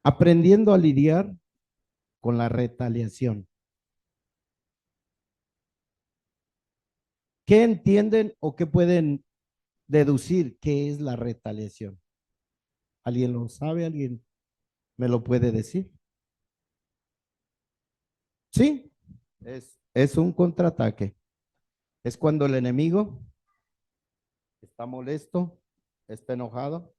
Aprendiendo a lidiar con la retaliación. ¿Qué entienden o qué pueden deducir qué es la retaliación? ¿Alguien lo sabe? ¿Alguien me lo puede decir? Sí, es un contraataque. Es cuando el enemigo está molesto, está enojado.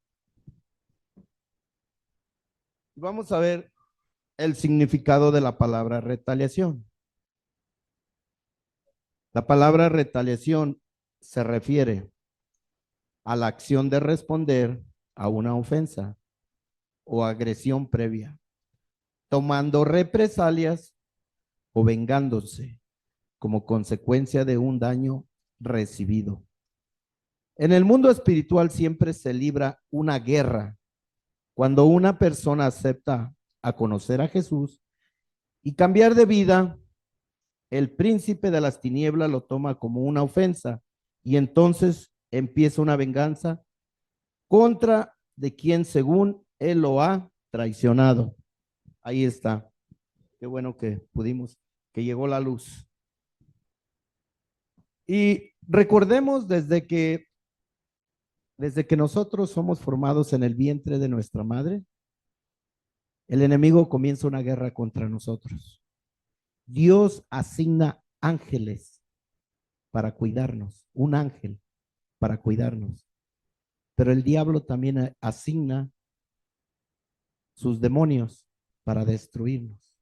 Vamos a ver el significado de la palabra retaliación. La palabra retaliación se refiere a la acción de responder a una ofensa o agresión previa, tomando represalias o vengándose como consecuencia de un daño recibido. En el mundo espiritual siempre se libra una guerra cuando una persona acepta a conocer a Jesús y cambiar de vida. El príncipe de las tinieblas lo toma como una ofensa y entonces empieza una venganza contra de quien según él lo ha traicionado. Ahí está. Qué bueno que pudimos, que llegó la luz. Y recordemos desde que nosotros somos formados en el vientre de nuestra madre, el enemigo comienza una guerra contra nosotros. Dios asigna ángeles para cuidarnos, un ángel para cuidarnos. Pero el diablo también asigna sus demonios para destruirnos.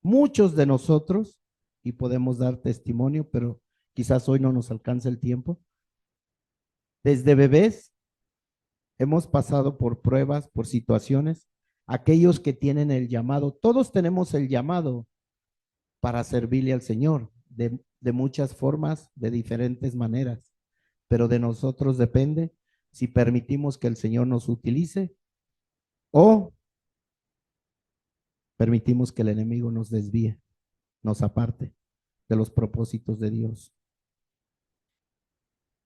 Muchos de nosotros, y podemos dar testimonio, pero quizás hoy no nos alcance el tiempo, desde bebés hemos pasado por pruebas, por situaciones. Aquellos que tienen el llamado, todos tenemos el llamado para servirle al Señor de muchas formas, de diferentes maneras, pero de nosotros depende si permitimos que el Señor nos utilice o permitimos que el enemigo nos desvíe, nos aparte de los propósitos de Dios.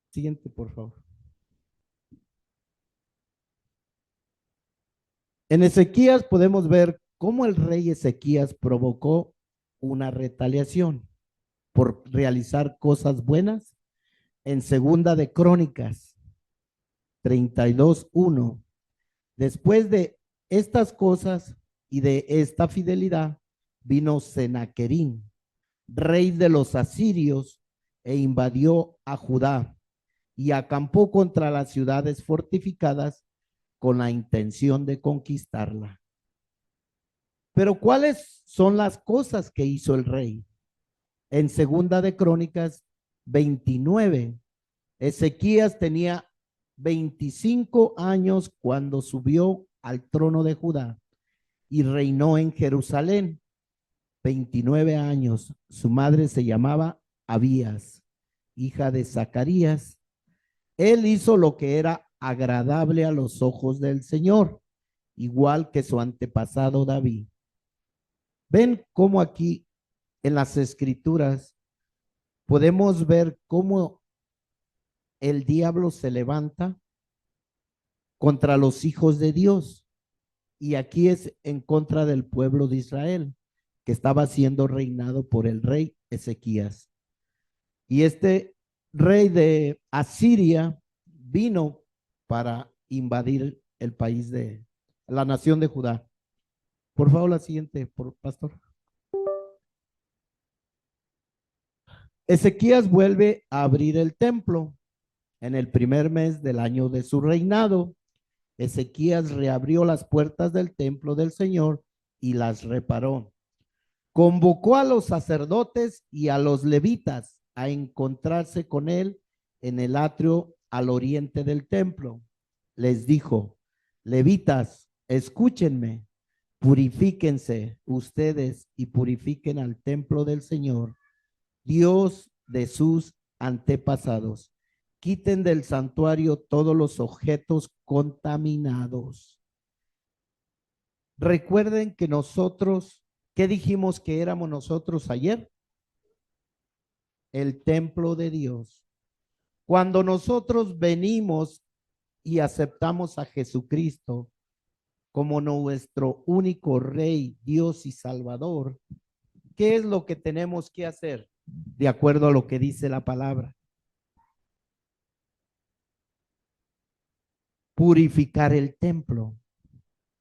Siguiente, por favor. En Ezequías podemos ver cómo el rey Ezequías provocó una retaliación por realizar cosas buenas en Segunda de Crónicas 32:1. Después de estas cosas y de esta fidelidad, vino Senaquerín, rey de los asirios, e invadió a Judá y acampó contra las ciudades fortificadas con la intención de conquistarla. Pero ¿cuáles son las cosas que hizo el rey? En Segunda de Crónicas 29, Ezequías tenía 25 años cuando subió al trono de Judá y reinó en Jerusalén. 29 años. Su madre se llamaba Abías, hija de Zacarías. Él hizo lo que era agradable a los ojos del Señor, igual que su antepasado David. Ven cómo aquí en las escrituras podemos ver cómo el diablo se levanta contra los hijos de Dios. Y aquí es en contra del pueblo de Israel, que estaba siendo reinado por el rey Ezequías. Y este rey de Asiria vino para invadir el país de la nación de Judá. Por favor, la siguiente, por pastor. Ezequías vuelve a abrir el templo en el primer mes del año de su reinado. Ezequías reabrió las puertas del templo del Señor y las reparó. Convocó a los sacerdotes y a los levitas a encontrarse con él en el atrio al oriente del templo. Les dijo: levitas, escúchenme, purifíquense ustedes y purifiquen al templo del Señor, Dios de sus antepasados. Quiten del santuario todos los objetos contaminados. Recuerden que nosotros, ¿qué dijimos que éramos nosotros ayer? El templo de Dios. Cuando nosotros venimos y aceptamos a Jesucristo como nuestro único Rey, Dios y Salvador, ¿qué es lo que tenemos que hacer? De acuerdo a lo que dice la palabra. Purificar el templo.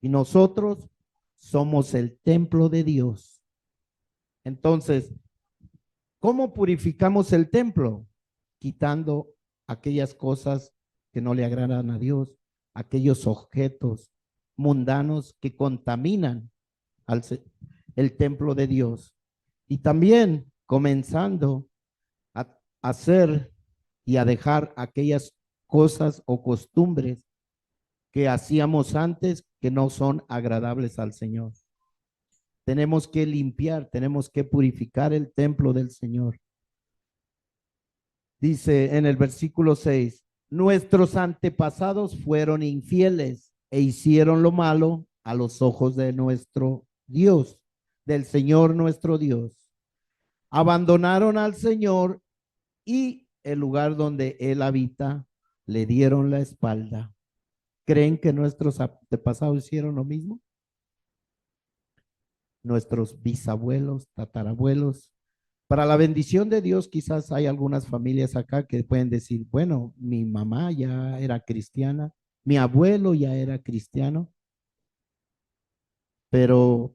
Y nosotros somos el templo de Dios. Entonces, ¿cómo purificamos el templo? Quitando aquellas cosas que no le agradan a Dios, aquellos objetos mundanos que contaminan al, el templo de Dios. Y también comenzando a hacer y a dejar aquellas cosas o costumbres que hacíamos antes que no son agradables al Señor. Tenemos que limpiar, tenemos que purificar el templo del Señor. Dice en el versículo 6, nuestros antepasados fueron infieles e hicieron lo malo a los ojos de nuestro Dios, del Señor nuestro Dios. Abandonaron al Señor y el lugar donde Él habita le dieron la espalda. ¿Creen que nuestros antepasados hicieron lo mismo? Nuestros bisabuelos, tatarabuelos. Para la bendición de Dios, quizás hay algunas familias acá que pueden decir, bueno, mi mamá ya era cristiana, mi abuelo ya era cristiano, pero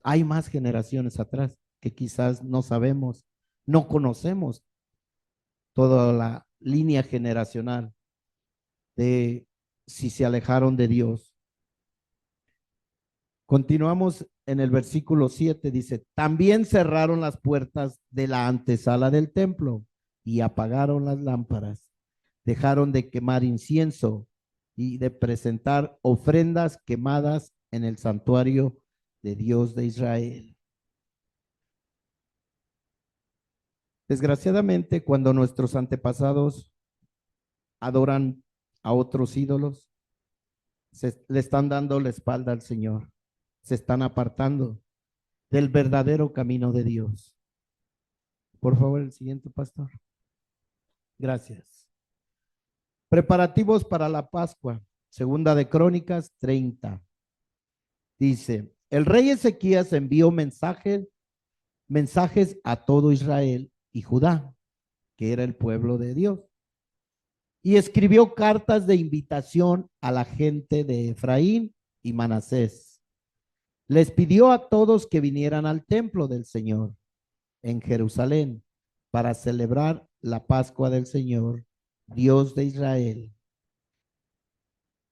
hay más generaciones atrás que quizás no sabemos, no conocemos toda la línea generacional de si se alejaron de Dios. Continuamos en el versículo 7, dice, también cerraron las puertas de la antesala del templo y apagaron las lámparas. Dejaron de quemar incienso y de presentar ofrendas quemadas en el santuario de Dios de Israel. Desgraciadamente, cuando nuestros antepasados adoran a otros ídolos, le están dando la espalda al Señor, se están apartando del verdadero camino de Dios. Por favor, el siguiente, pastor. Gracias. Preparativos para la Pascua. Segunda de Crónicas 30. Dice, el rey Ezequías envió mensajes a todo Israel y Judá, que era el pueblo de Dios, y escribió cartas de invitación a la gente de Efraín y Manasés. Les pidió a todos que vinieran al templo del Señor en Jerusalén para celebrar la Pascua del Señor, Dios de Israel.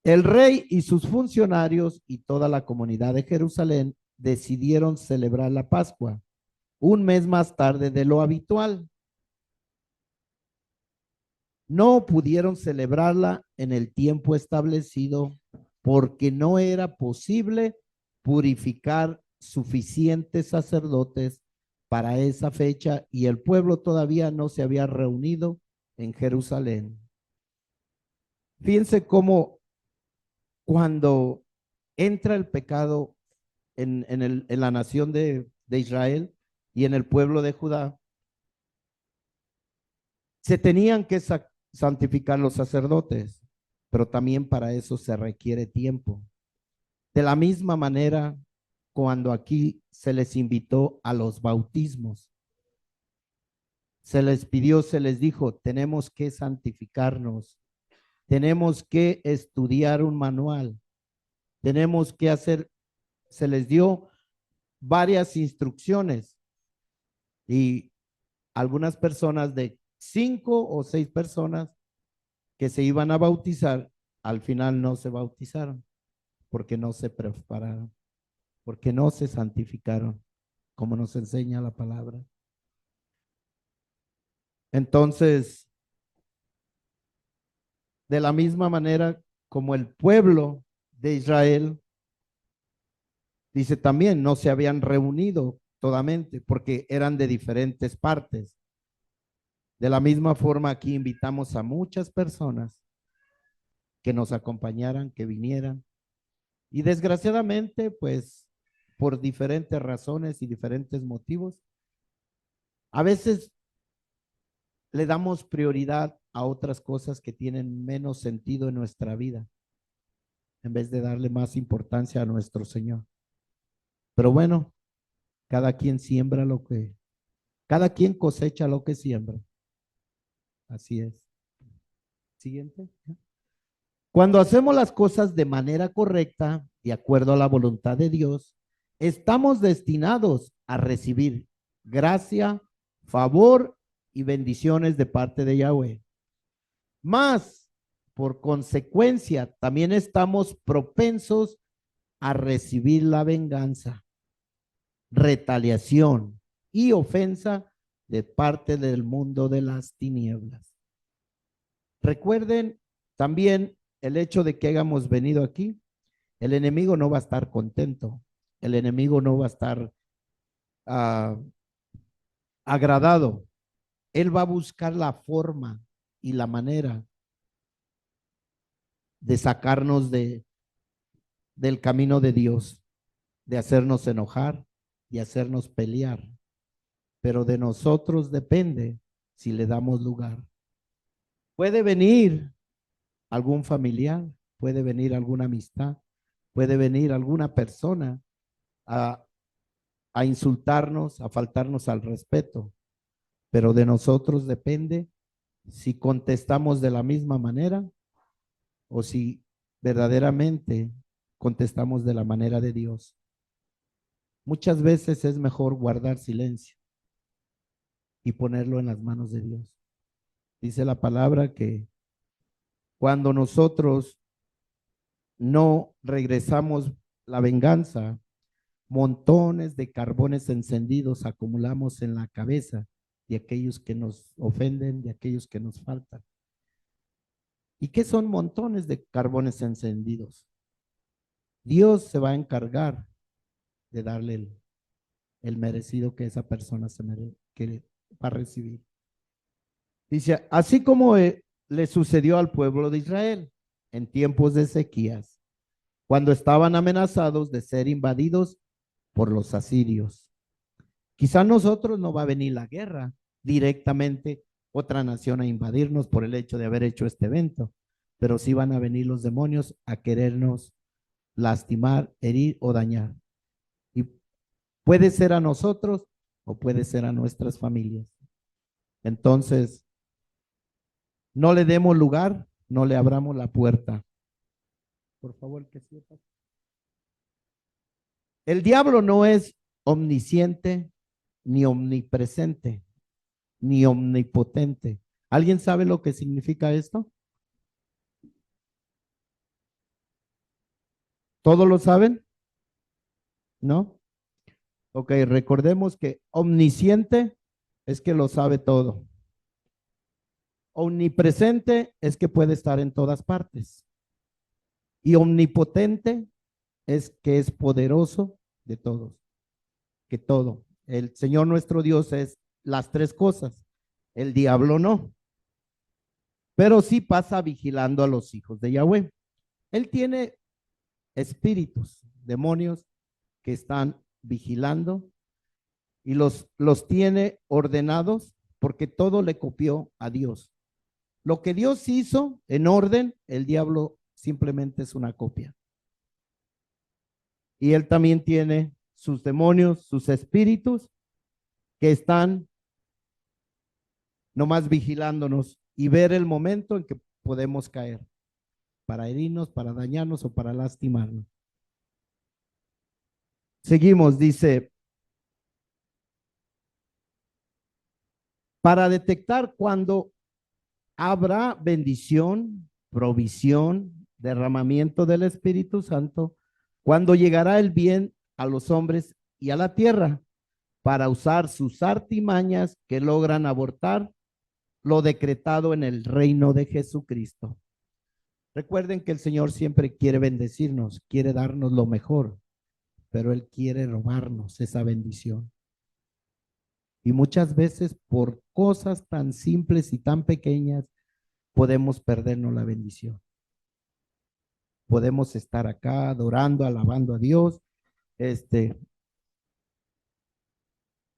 El rey y sus funcionarios y toda la comunidad de Jerusalén decidieron celebrar la Pascua un mes más tarde de lo habitual. No pudieron celebrarla en el tiempo establecido porque no era posible purificar suficientes sacerdotes para esa fecha y el pueblo todavía no se había reunido en Jerusalén. Fíjense cómo cuando entra el pecado en la nación de Israel y en el pueblo de Judá, se tenían que santificar los sacerdotes, pero también para eso se requiere tiempo. De la misma manera, cuando aquí se les invitó a los bautismos, se les pidió, se les dijo, tenemos que santificarnos, tenemos que estudiar un manual, tenemos que hacer, se les dio varias instrucciones y algunas personas de 5 o 6 personas que se iban a bautizar, al final no se bautizaron porque no se prepararon, porque no se santificaron, como nos enseña la palabra. Entonces, de la misma manera como el pueblo de Israel, dice también, no se habían reunido totalmente porque eran de diferentes partes. De la misma forma, aquí invitamos a muchas personas que nos acompañaran, que vinieran. Y desgraciadamente, pues, por diferentes razones y diferentes motivos, a veces le damos prioridad a otras cosas que tienen menos sentido en nuestra vida, en vez de darle más importancia a nuestro Señor. Pero bueno, cada quien siembra cada quien cosecha lo que siembra. Así es. Siguiente. Cuando hacemos las cosas de manera correcta, de acuerdo a la voluntad de Dios, estamos destinados a recibir gracia, favor y bendiciones de parte de Yahweh. Más, por consecuencia, también estamos propensos a recibir la venganza, retaliación y ofensa de parte del mundo de las tinieblas. Recuerden también el hecho de que hayamos venido aquí. El enemigo no va a estar contento. El enemigo no va a estar agradado. Él va a buscar la forma y la manera de sacarnos del camino de Dios, de hacernos enojar, de hacernos pelear. Pero de nosotros depende si le damos lugar. Puede venir algún familiar, puede venir alguna amistad, puede venir alguna persona a, a insultarnos, a faltarnos al respeto, pero de nosotros depende si contestamos de la misma manera o si verdaderamente contestamos de la manera de Dios. Muchas veces es mejor guardar silencio y ponerlo en las manos de Dios. Dice la palabra que cuando nosotros no regresamos la venganza, montones de carbones encendidos acumulamos en la cabeza de aquellos que nos ofenden, de aquellos que nos faltan. ¿Y qué son montones de carbones encendidos? Dios se va a encargar de darle el merecido que esa persona que va a recibir. Dice, así como le sucedió al pueblo de Israel en tiempos de sequías, cuando estaban amenazados de ser invadidos por los asirios. Quizá nosotros no va a venir la guerra directamente, otra nación a invadirnos por el hecho de haber hecho este evento, pero sí van a venir los demonios a querernos lastimar, herir o dañar. Y puede ser a nosotros o puede ser a nuestras familias. Entonces, no le demos lugar, no le abramos la puerta. Por favor, que sepa. El diablo no es omnisciente, ni omnipresente, ni omnipotente. ¿Alguien sabe lo que significa esto? ¿Todos lo saben? ¿No? Ok, recordemos que omnisciente es que lo sabe todo. Omnipresente es que puede estar en todas partes. Y omnipotente es que es poderoso de todos, que todo. El Señor nuestro Dios es las tres cosas. El diablo no, pero sí pasa vigilando a los hijos de Yahweh. Él tiene espíritus, demonios que están vigilando y los tiene ordenados porque todo le copió a Dios. Lo que Dios hizo en orden, el diablo simplemente es una copia. Y él también tiene sus demonios, sus espíritus que están nomás vigilándonos y ver el momento en que podemos caer para herirnos, para dañarnos o para lastimarnos. Seguimos, dice, para detectar cuando habrá bendición, provisión, derramamiento del Espíritu Santo, cuando llegará el bien a los hombres y a la tierra para usar sus artimañas que logran abortar lo decretado en el reino de Jesucristo. Recuerden que el Señor siempre quiere bendecirnos, quiere darnos lo mejor, pero Él quiere robarnos esa bendición. Y muchas veces por cosas tan simples y tan pequeñas podemos perdernos la bendición. Podemos estar acá adorando, alabando a Dios,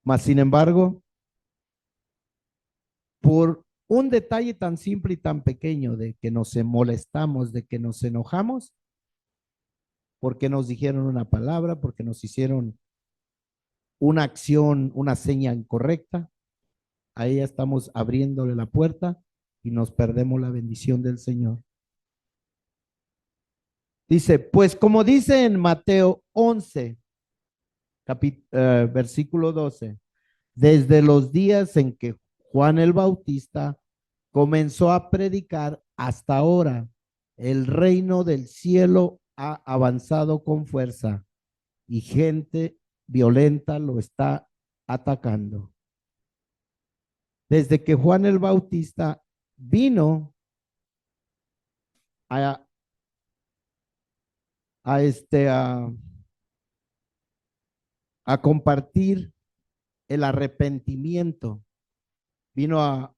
mas sin embargo, por Un detalle tan simple y tan pequeño de que nos molestamos, de que nos enojamos, porque nos dijeron una palabra, porque nos hicieron una acción, una seña incorrecta, ahí ya estamos abriéndole la puerta y nos perdemos la bendición del Señor. Dice, pues como dice en Mateo 11, versículo 12, desde los días en que Juan el Bautista comenzó a predicar hasta ahora, el reino del cielo ha avanzado con fuerza y gente violenta lo está atacando. Desde que Juan el Bautista vino a, a este a compartir el arrepentimiento, vino a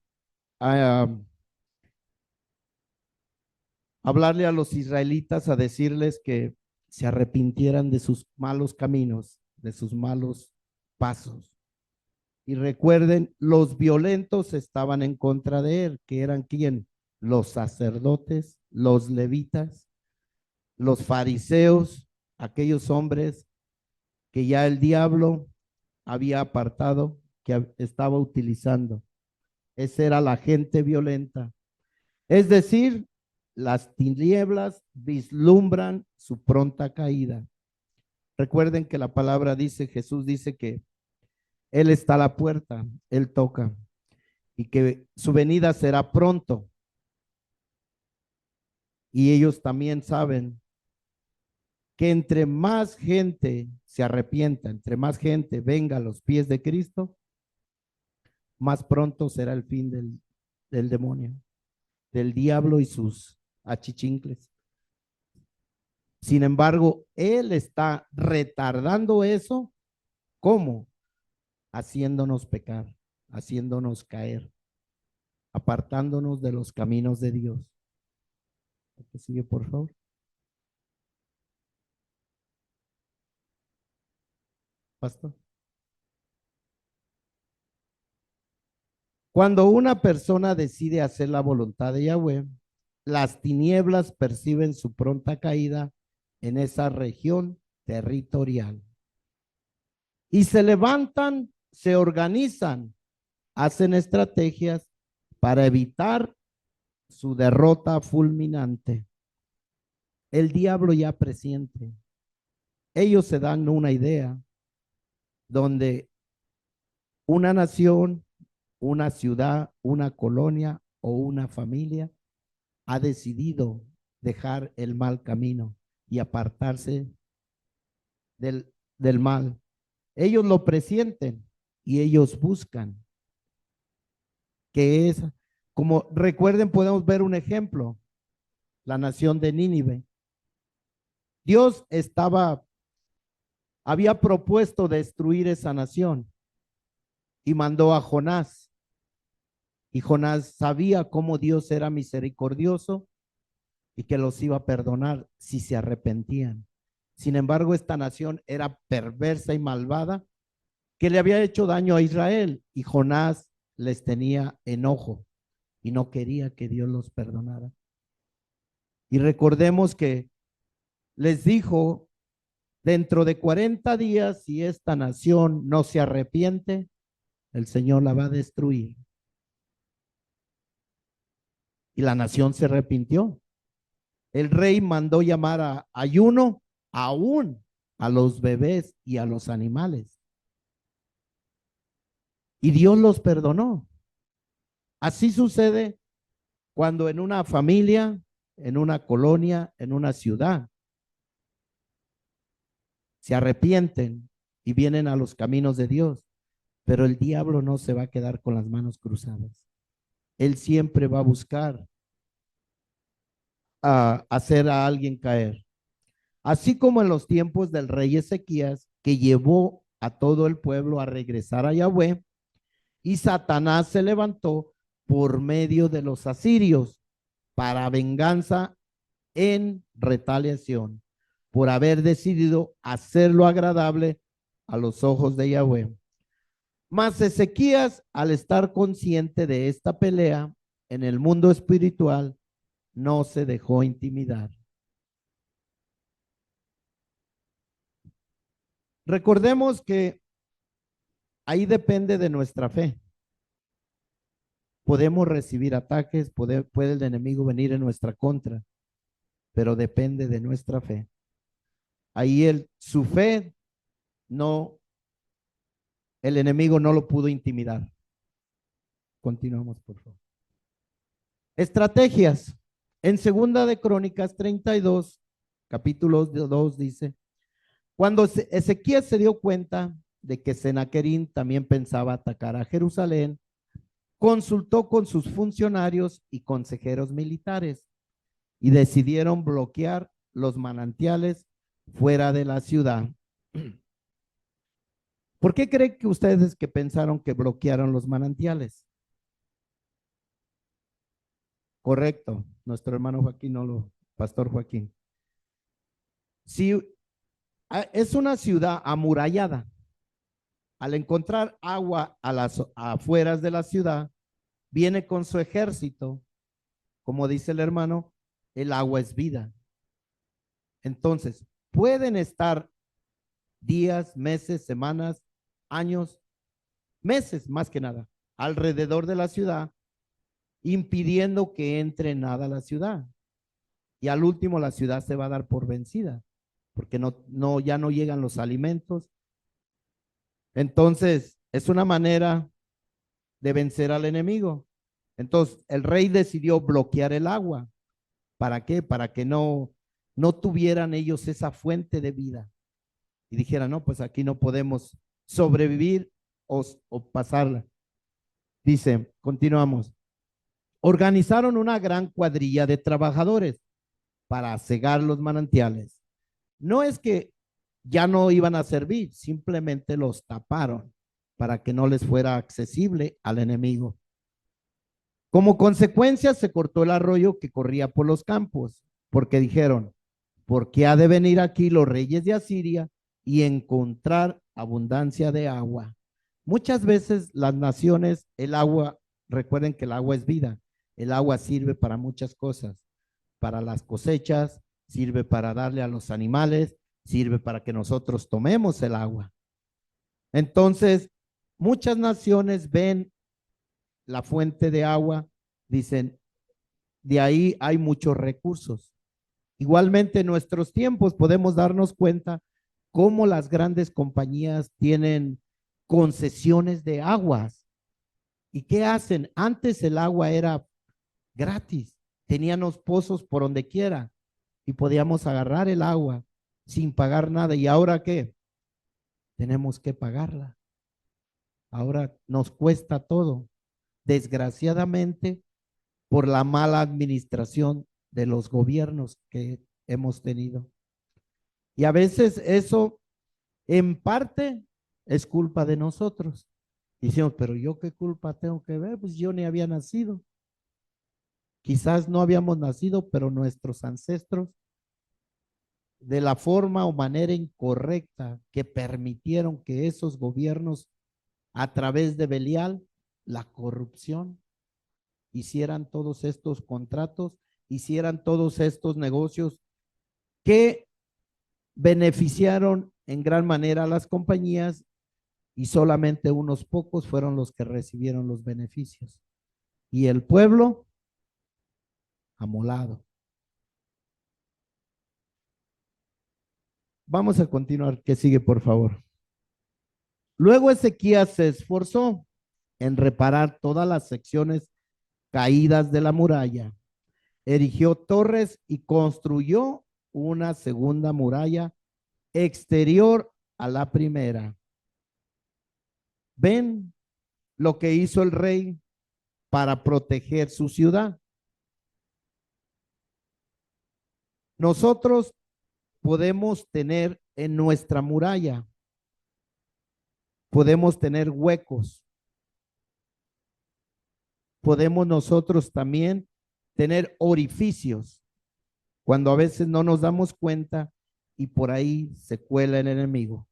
hablarle a los israelitas, a decirles que se arrepintieran de sus malos caminos, de sus malos pasos. Y recuerden, los violentos estaban en contra de él, que eran quién? Los sacerdotes, los levitas, los fariseos, aquellos hombres que ya el diablo había apartado, que estaba utilizando. Esa era la gente violenta. Es decir, las tinieblas vislumbran su pronta caída. Recuerden que la palabra dice, Jesús dice que Él está a la puerta, Él toca y que su venida será pronto. Y ellos también saben que entre más gente se arrepienta, entre más gente venga a los pies de Cristo, más pronto será el fin del demonio, del diablo y sus achichincles. Sin embargo, Él está retardando eso. ¿Cómo? Haciéndonos pecar, haciéndonos caer, apartándonos de los caminos de Dios. ¿Qué sigue, por favor? Pastor. Cuando una persona decide hacer la voluntad de Yahweh, las tinieblas perciben su pronta caída en esa región territorial. Y se levantan, se organizan, hacen estrategias para evitar su derrota fulminante. El diablo ya presiente. Ellos se dan una idea donde una nación, una ciudad, una colonia o una familia ha decidido dejar el mal camino y apartarse del mal. Ellos lo presienten y ellos buscan que es, como recuerden, podemos ver un ejemplo, la nación de Nínive. Dios había propuesto destruir esa nación y mandó a Jonás. Y Jonás sabía cómo Dios era misericordioso y que los iba a perdonar si se arrepentían. Sin embargo, esta nación era perversa y malvada, que le había hecho daño a Israel, y Jonás les tenía enojo y no quería que Dios los perdonara. Y recordemos que les dijo, dentro de 40 días, si esta nación no se arrepiente, el Señor la va a destruir. Y la nación se arrepintió. El rey mandó llamar a ayuno aún a los bebés y a los animales. Y Dios los perdonó. Así sucede cuando en una familia, en una colonia, en una ciudad, se arrepienten y vienen a los caminos de Dios. Pero el diablo no se va a quedar con las manos cruzadas. Él siempre va a buscar a hacer a alguien caer. Así como en los tiempos del rey Ezequías, que llevó a todo el pueblo a regresar a Yahweh, y Satanás se levantó por medio de los asirios para venganza en retaliación, por haber decidido hacerlo agradable a los ojos de Yahweh. Mas Ezequías, al estar consciente de esta pelea, en el mundo espiritual no se dejó intimidar. Recordemos que ahí depende de nuestra fe. Podemos recibir ataques, puede el enemigo venir en nuestra contra, pero depende de nuestra fe. Ahí su fe no, el enemigo no lo pudo intimidar. Continuamos, por favor. Estrategias. En segunda de Crónicas 32, capítulo 2 dice, cuando Ezequías se dio cuenta de que Senaquerín también pensaba atacar a Jerusalén, consultó con sus funcionarios y consejeros militares y decidieron bloquear los manantiales fuera de la ciudad. ¿Por qué creen que ustedes que pensaron que bloquearon los manantiales? Correcto, nuestro hermano Joaquín, Pastor Joaquín. Si es una ciudad amurallada, al encontrar agua a las afueras de la ciudad, viene con su ejército, como dice el hermano, el agua es vida. Entonces, pueden estar días, meses, semanas, años, meses más que nada, alrededor de la ciudad, impidiendo que entre nada a la ciudad. Y al último la ciudad se va a dar por vencida, porque ya no llegan los alimentos. Entonces, es una manera de vencer al enemigo. Entonces, el rey decidió bloquear el agua. ¿Para qué? Para que no tuvieran ellos esa fuente de vida. Y dijeran, no, pues aquí no podemos sobrevivir o pasarla. Dice, continuamos. Organizaron una gran cuadrilla de trabajadores para cegar los manantiales. No es que ya no iban a servir, simplemente los taparon para que no les fuera accesible al enemigo. Como consecuencia, se cortó el arroyo que corría por los campos, porque dijeron, ¿por qué ha de venir aquí los reyes de Asiria y encontrar abundancia de agua? Muchas veces las naciones, el agua, recuerden que el agua es vida, el agua sirve para muchas cosas, para las cosechas, sirve para darle a los animales, sirve para que nosotros tomemos el agua. Entonces, muchas naciones ven la fuente de agua, dicen, de ahí hay muchos recursos. Igualmente en nuestros tiempos podemos darnos cuenta cómo las grandes compañías tienen concesiones de aguas. ¿Y qué hacen? Antes el agua era gratis, teníamos pozos por donde quiera y podíamos agarrar el agua sin pagar nada. ¿Y ahora qué? Tenemos que pagarla. Ahora nos cuesta todo. Desgraciadamente, por la mala administración de los gobiernos que hemos tenido. Y a veces eso en parte es culpa de nosotros. Decimos, pero yo qué culpa tengo que ver, pues yo ni había nacido. Quizás no habíamos nacido, pero nuestros ancestros, de la forma o manera incorrecta que permitieron que esos gobiernos, a través de Belial, la corrupción, hicieran todos estos contratos, hicieran todos estos negocios que beneficiaron en gran manera a las compañías y solamente unos pocos fueron los que recibieron los beneficios. Y el pueblo, amolado. Vamos a continuar. ¿Qué sigue, por favor? Luego Ezequías se esforzó en reparar todas las secciones caídas de la muralla. Erigió torres y construyó una segunda muralla exterior a la primera. ¿Ven lo que hizo el rey para proteger su ciudad? Nosotros podemos tener en nuestra muralla, podemos tener huecos, podemos nosotros también tener orificios cuando a veces no nos damos cuenta y por ahí se cuela el enemigo,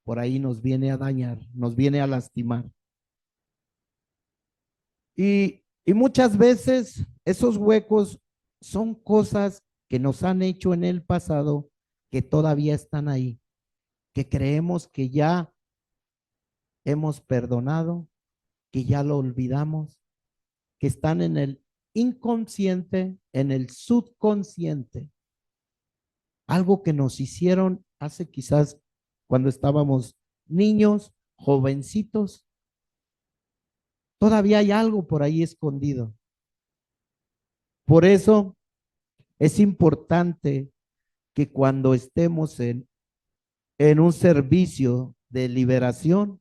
por ahí nos viene a dañar, nos viene a lastimar. Y Y muchas veces esos huecos son cosas que nos han hecho en el pasado que todavía están ahí, que creemos que ya hemos perdonado, que ya lo olvidamos, que están en el inconsciente, en el subconsciente, algo que nos hicieron hace quizás cuando estábamos niños, jovencitos. Todavía hay algo por ahí escondido. Por eso es importante que cuando estemos en un servicio de liberación,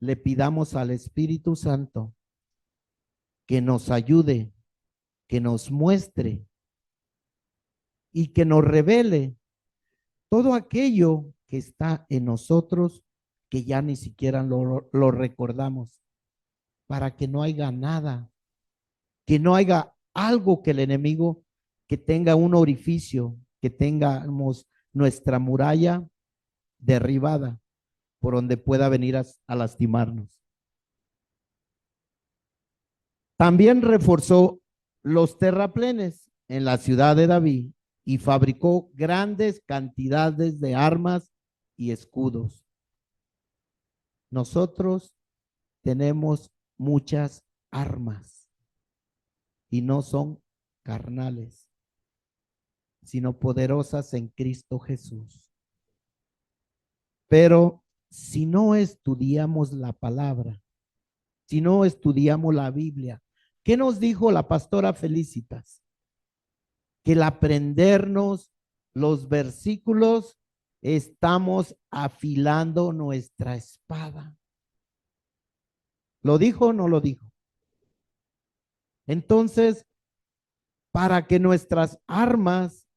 le pidamos al Espíritu Santo que nos ayude, que nos muestre y que nos revele todo aquello que está en nosotros que ya ni siquiera lo recordamos, para que no haya nada, que no haya algo que el enemigo, que tenga un orificio, que tengamos nuestra muralla derribada por donde pueda venir a lastimarnos. También reforzó los terraplenes en la ciudad de David y fabricó grandes cantidades de armas y escudos. Nosotros tenemos muchas armas y no son carnales, sino poderosas en Cristo Jesús. Pero si no estudiamos la palabra, si no estudiamos la Biblia, ¿qué nos dijo la pastora Felicitas? Que el aprendernos los versículos estamos afilando nuestra espada. ¿Lo dijo o no lo dijo? Entonces, para que nuestras armas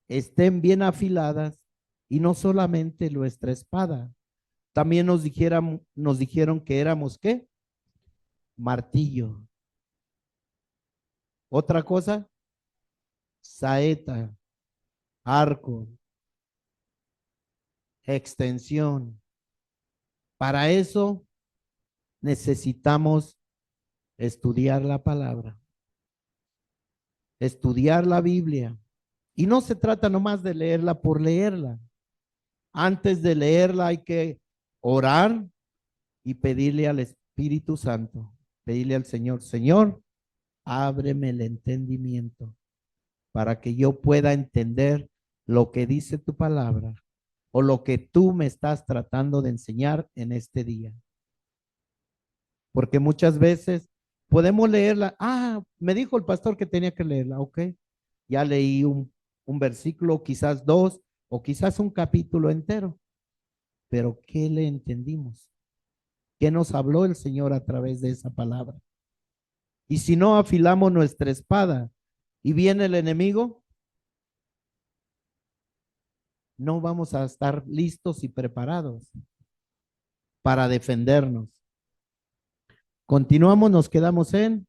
estén bien afiladas y no solamente nuestra espada, también nos dijeron que éramos ¿qué? Martillo. Otra cosa, saeta, arco, extensión. Para eso necesitamos estudiar la palabra, estudiar la Biblia. Y no se trata nomás de leerla por leerla. Antes de leerla hay que orar y pedirle al Espíritu Santo, pedirle al Señor, Señor, ábreme el entendimiento para que yo pueda entender lo que dice tu palabra o lo que tú me estás tratando de enseñar en este día. Porque muchas veces podemos leerla. Ah, me dijo el pastor que tenía que leerla. Ok, ya leí un versículo, quizás dos, o quizás un capítulo entero. Pero ¿qué le entendimos? ¿Qué nos habló el Señor a través de esa palabra? Y si no afilamos nuestra espada y viene el enemigo, no vamos a estar listos y preparados para defendernos. Continuamos, nos quedamos en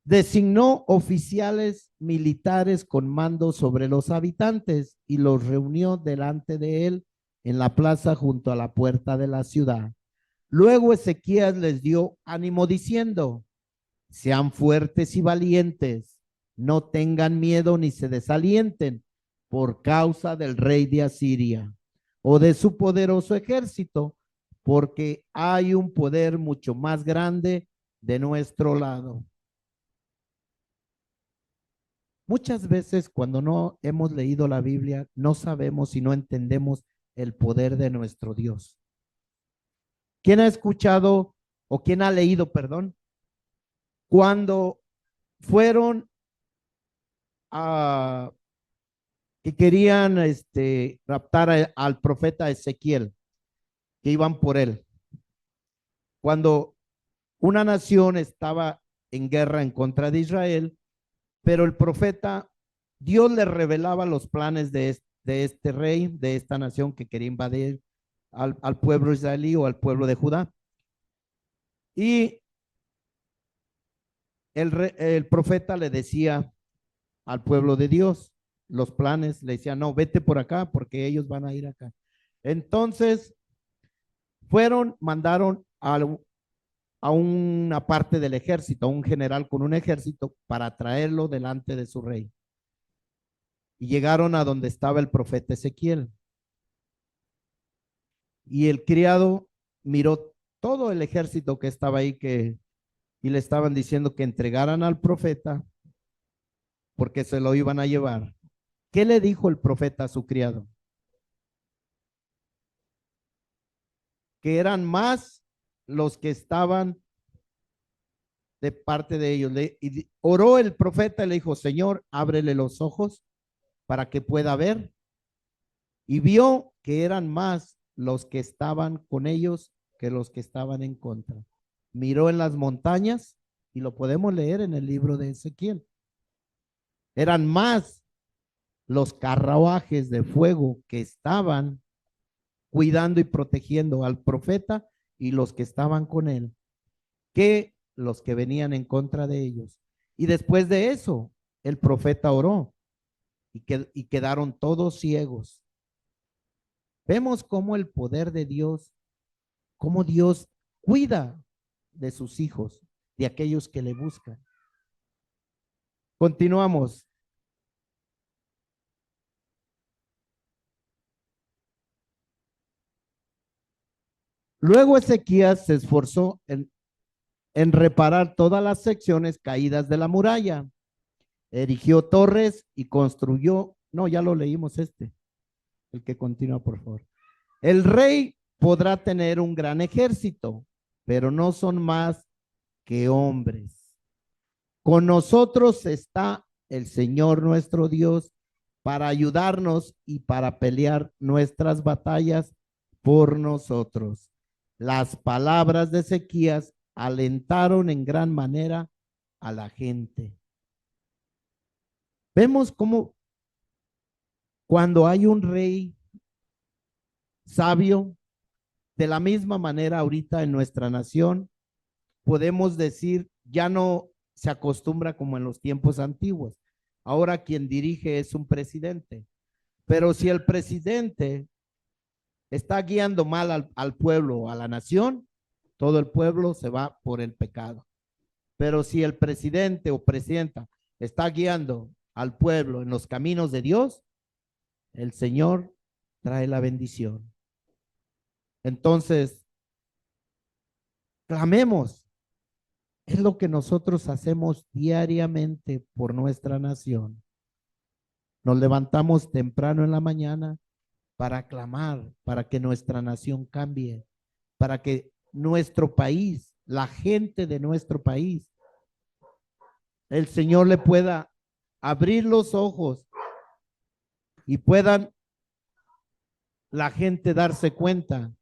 designó oficiales militares con mando sobre los habitantes y los reunió delante de él en la plaza junto a la puerta de la ciudad. Luego Ezequías les dio ánimo diciendo, sean fuertes y valientes, no tengan miedo ni se desalienten por causa del rey de Asiria o de su poderoso ejército, porque hay un poder mucho más grande de nuestro lado. Muchas veces cuando no hemos leído la Biblia, no sabemos y no entendemos el poder de nuestro Dios. ¿Quién ha escuchado o quién ha leído, perdón, cuando fueron a que querían raptar al profeta Ezequiel, que iban por él? Cuando una nación estaba en guerra en contra de Israel, pero el profeta, Dios le revelaba los planes de este rey, de esta nación que quería invadir al pueblo israelí o al pueblo de Judá. Y el profeta le decía al pueblo de Dios los planes, le decía, no, vete por acá porque ellos van a ir acá. Entonces, mandaron a una parte del ejército, a un general con un ejército, para traerlo delante de su rey. Y llegaron a donde estaba el profeta Ezequiel. Y el criado miró todo el ejército que estaba ahí y le estaban diciendo que entregaran al profeta porque se lo iban a llevar. ¿Qué le dijo el profeta a su criado? Que eran más los que estaban de parte de ellos. Y oró el profeta y le dijo: Señor, ábrele los ojos para que pueda ver. Y vio que eran más los que estaban con ellos que los que estaban en contra. Miró en las montañas, y lo podemos leer en el libro de Ezequiel. Eran más los carruajes de fuego que estaban cuidando y protegiendo al profeta y los que estaban con él, que los que venían en contra de ellos. Y después de eso, el profeta oró y quedaron todos ciegos. Vemos cómo el poder de Dios, cómo Dios cuida de sus hijos, de aquellos que le buscan. Continuamos. Luego Ezequías se esforzó en reparar todas las secciones caídas de la muralla. Erigió torres y construyó. No, ya lo leímos el que continúa, por favor. El rey podrá tener un gran ejército, pero no son más que hombres. Con nosotros está el Señor nuestro Dios para ayudarnos y para pelear nuestras batallas por nosotros. Las palabras de Ezequías alentaron en gran manera a la gente. Vemos cómo cuando hay un rey sabio, de la misma manera ahorita en nuestra nación, podemos decir, ya no se acostumbra como en los tiempos antiguos. Ahora quien dirige es un presidente. Pero si el presidente está guiando mal al pueblo o a la nación, todo el pueblo se va por el pecado. Pero si el presidente o presidenta está guiando al pueblo en los caminos de Dios, el Señor trae la bendición. Entonces, clamemos. Es lo que nosotros hacemos diariamente por nuestra nación. Nos levantamos temprano en la mañana para clamar, para que nuestra nación cambie, para que nuestro país, la gente de nuestro país, el Señor le pueda abrir los ojos y puedan la gente darse cuenta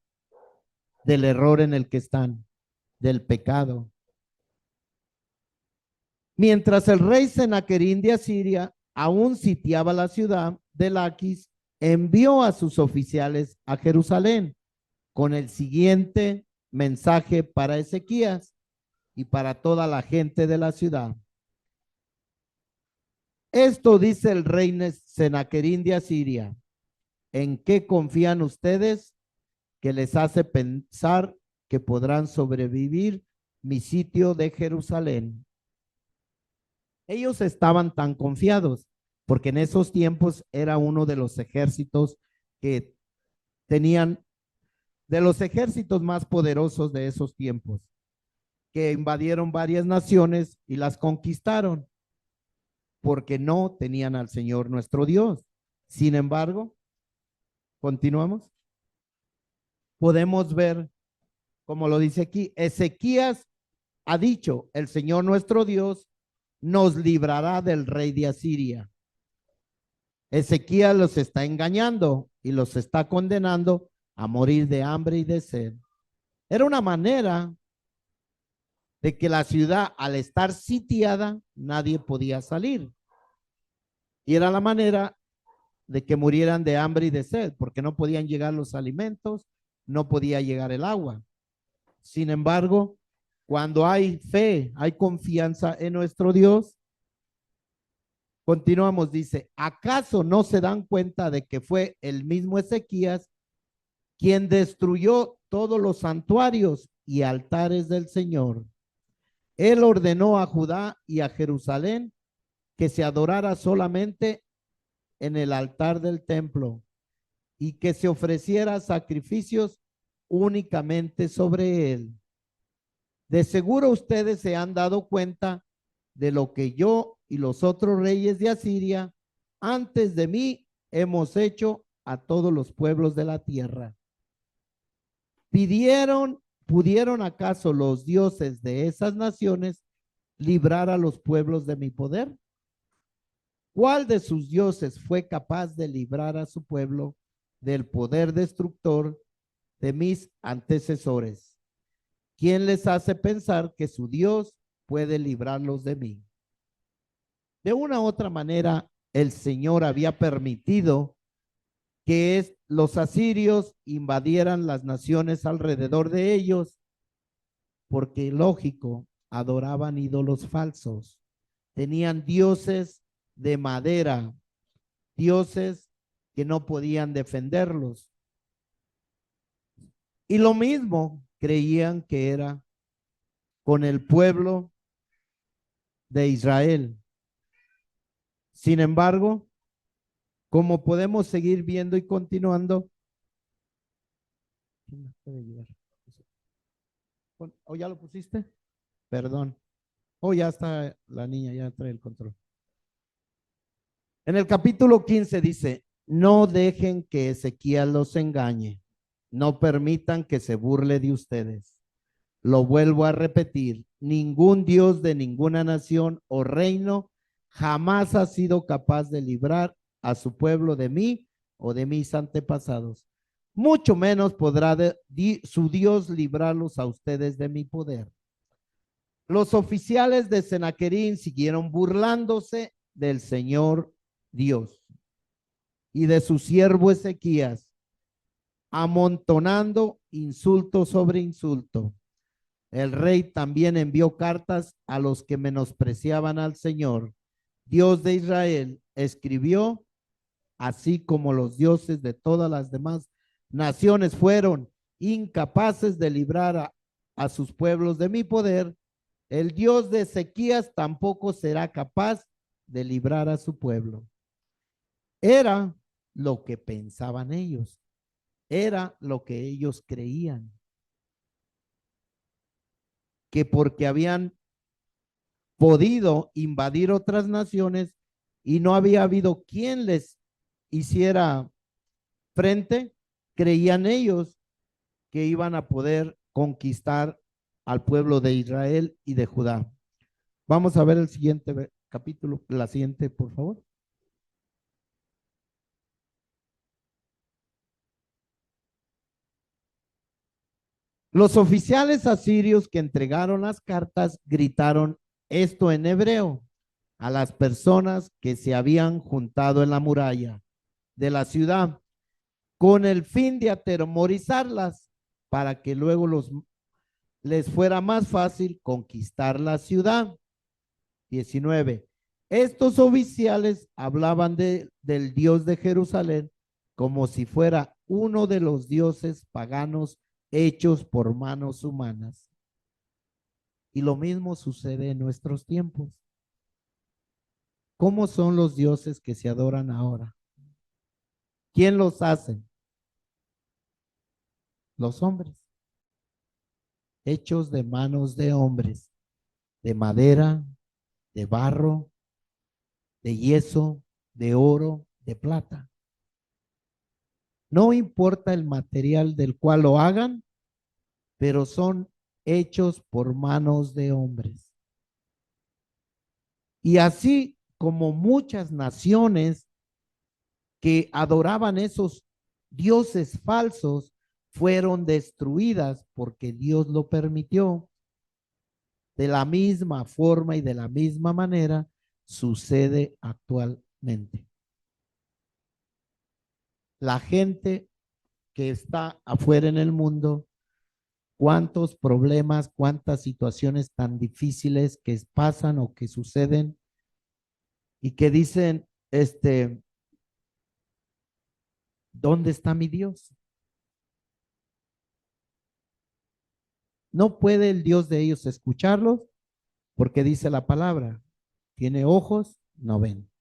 del error en el que están, del pecado. Mientras el rey Senaquerín de Asiria aún sitiaba la ciudad de Laquis, envió a sus oficiales a Jerusalén con el siguiente mensaje para Ezequías y para toda la gente de la ciudad. Esto dice el rey Senaquerín de Asiria: ¿en qué confían ustedes que les hace pensar que podrán sobrevivir mi sitio de Jerusalén? Ellos estaban tan confiados porque en esos tiempos era uno de los ejércitos que tenían, de los ejércitos más poderosos de esos tiempos, que invadieron varias naciones y las conquistaron porque no tenían al Señor nuestro Dios. Sin embargo, continuamos. Podemos ver, como lo dice aquí, Ezequías ha dicho: el Señor nuestro Dios nos librará del rey de Asiria. Ezequías los está engañando y los está condenando a morir de hambre y de sed. Era una manera de que la ciudad, al estar sitiada, nadie podía salir. Y era la manera de que murieran de hambre y de sed, porque no podían llegar los alimentos, no podía llegar el agua. Sin embargo, cuando hay fe, hay confianza en nuestro Dios. Continuamos, dice: ¿acaso no se dan cuenta de que fue el mismo Ezequías quien destruyó todos los santuarios y altares del Señor. Él ordenó a Judá y a Jerusalén que se adorara solamente en el altar del templo y que se ofreciera sacrificios únicamente sobre él. De seguro ustedes se han dado cuenta de lo que yo y los otros reyes de Asiria antes de mí hemos hecho a todos los pueblos de la tierra. ¿Pudieron acaso los dioses de esas naciones librar a los pueblos de mi poder? ¿Cuál de sus dioses fue capaz de librar a su pueblo del poder destructor de mis antecesores? ¿Quién les hace pensar que su Dios puede librarlos de mí? De una u otra manera, el Señor había permitido que los asirios invadieran las naciones alrededor de ellos, porque lógico, adoraban ídolos falsos, tenían dioses de madera, dioses que no podían defenderlos. Y lo mismo creían que era con el pueblo de Israel. Sin embargo, como podemos seguir viendo y continuando, ¿quién nos puede ayudar? ¿O ya lo pusiste? Perdón. O ya está la niña, ya trae el control. En el capítulo 15 dice, no dejen que Ezequiel los engañe, no permitan que se burle de ustedes. Lo vuelvo a repetir, ningún Dios de ninguna nación o reino jamás ha sido capaz de librar a su pueblo de mí o de mis antepasados. Mucho menos podrá su Dios librarlos a ustedes de mi poder. Los oficiales de Senaquerín siguieron burlándose del Señor Dios y de su siervo Ezequías, amontonando insulto sobre insulto. El rey también envió cartas a los que menospreciaban al Señor, Dios de Israel. Escribió, así como los dioses de todas las demás naciones fueron incapaces de librar a sus pueblos de mi poder, el Dios de Ezequías tampoco será capaz de librar a su pueblo. Era lo que pensaban ellos, era lo que ellos creían, que porque habían podido invadir otras naciones y no había habido quien les hiciera frente, creían ellos que iban a poder conquistar al pueblo de Israel y de Judá. Vamos a ver el siguiente capítulo, la siguiente, por favor. Los oficiales asirios que entregaron las cartas gritaron esto en hebreo a las personas que se habían juntado en la muralla de la ciudad con el fin de atemorizarlas para que luego les fuera más fácil conquistar la ciudad. 19. Estos oficiales hablaban del Dios de Jerusalén como si fuera uno de los dioses paganos hechos por manos humanas. Y lo mismo sucede en nuestros tiempos. ¿Cómo son los dioses que se adoran ahora? ¿Quién los hace? Los hombres, hechos de manos de hombres, de madera, de barro, de yeso, de oro, de plata. No importa el material del cual lo hagan, pero son hechos por manos de hombres. Y así como muchas naciones que adoraban esos dioses falsos fueron destruidas porque Dios lo permitió, de la misma forma y de la misma manera sucede actualmente. La gente que está afuera en el mundo, cuántos problemas, cuántas situaciones tan difíciles que pasan o que suceden y que dicen, ¿dónde está mi Dios? No puede el Dios de ellos escucharlos porque dice la palabra, tiene ojos, no ven,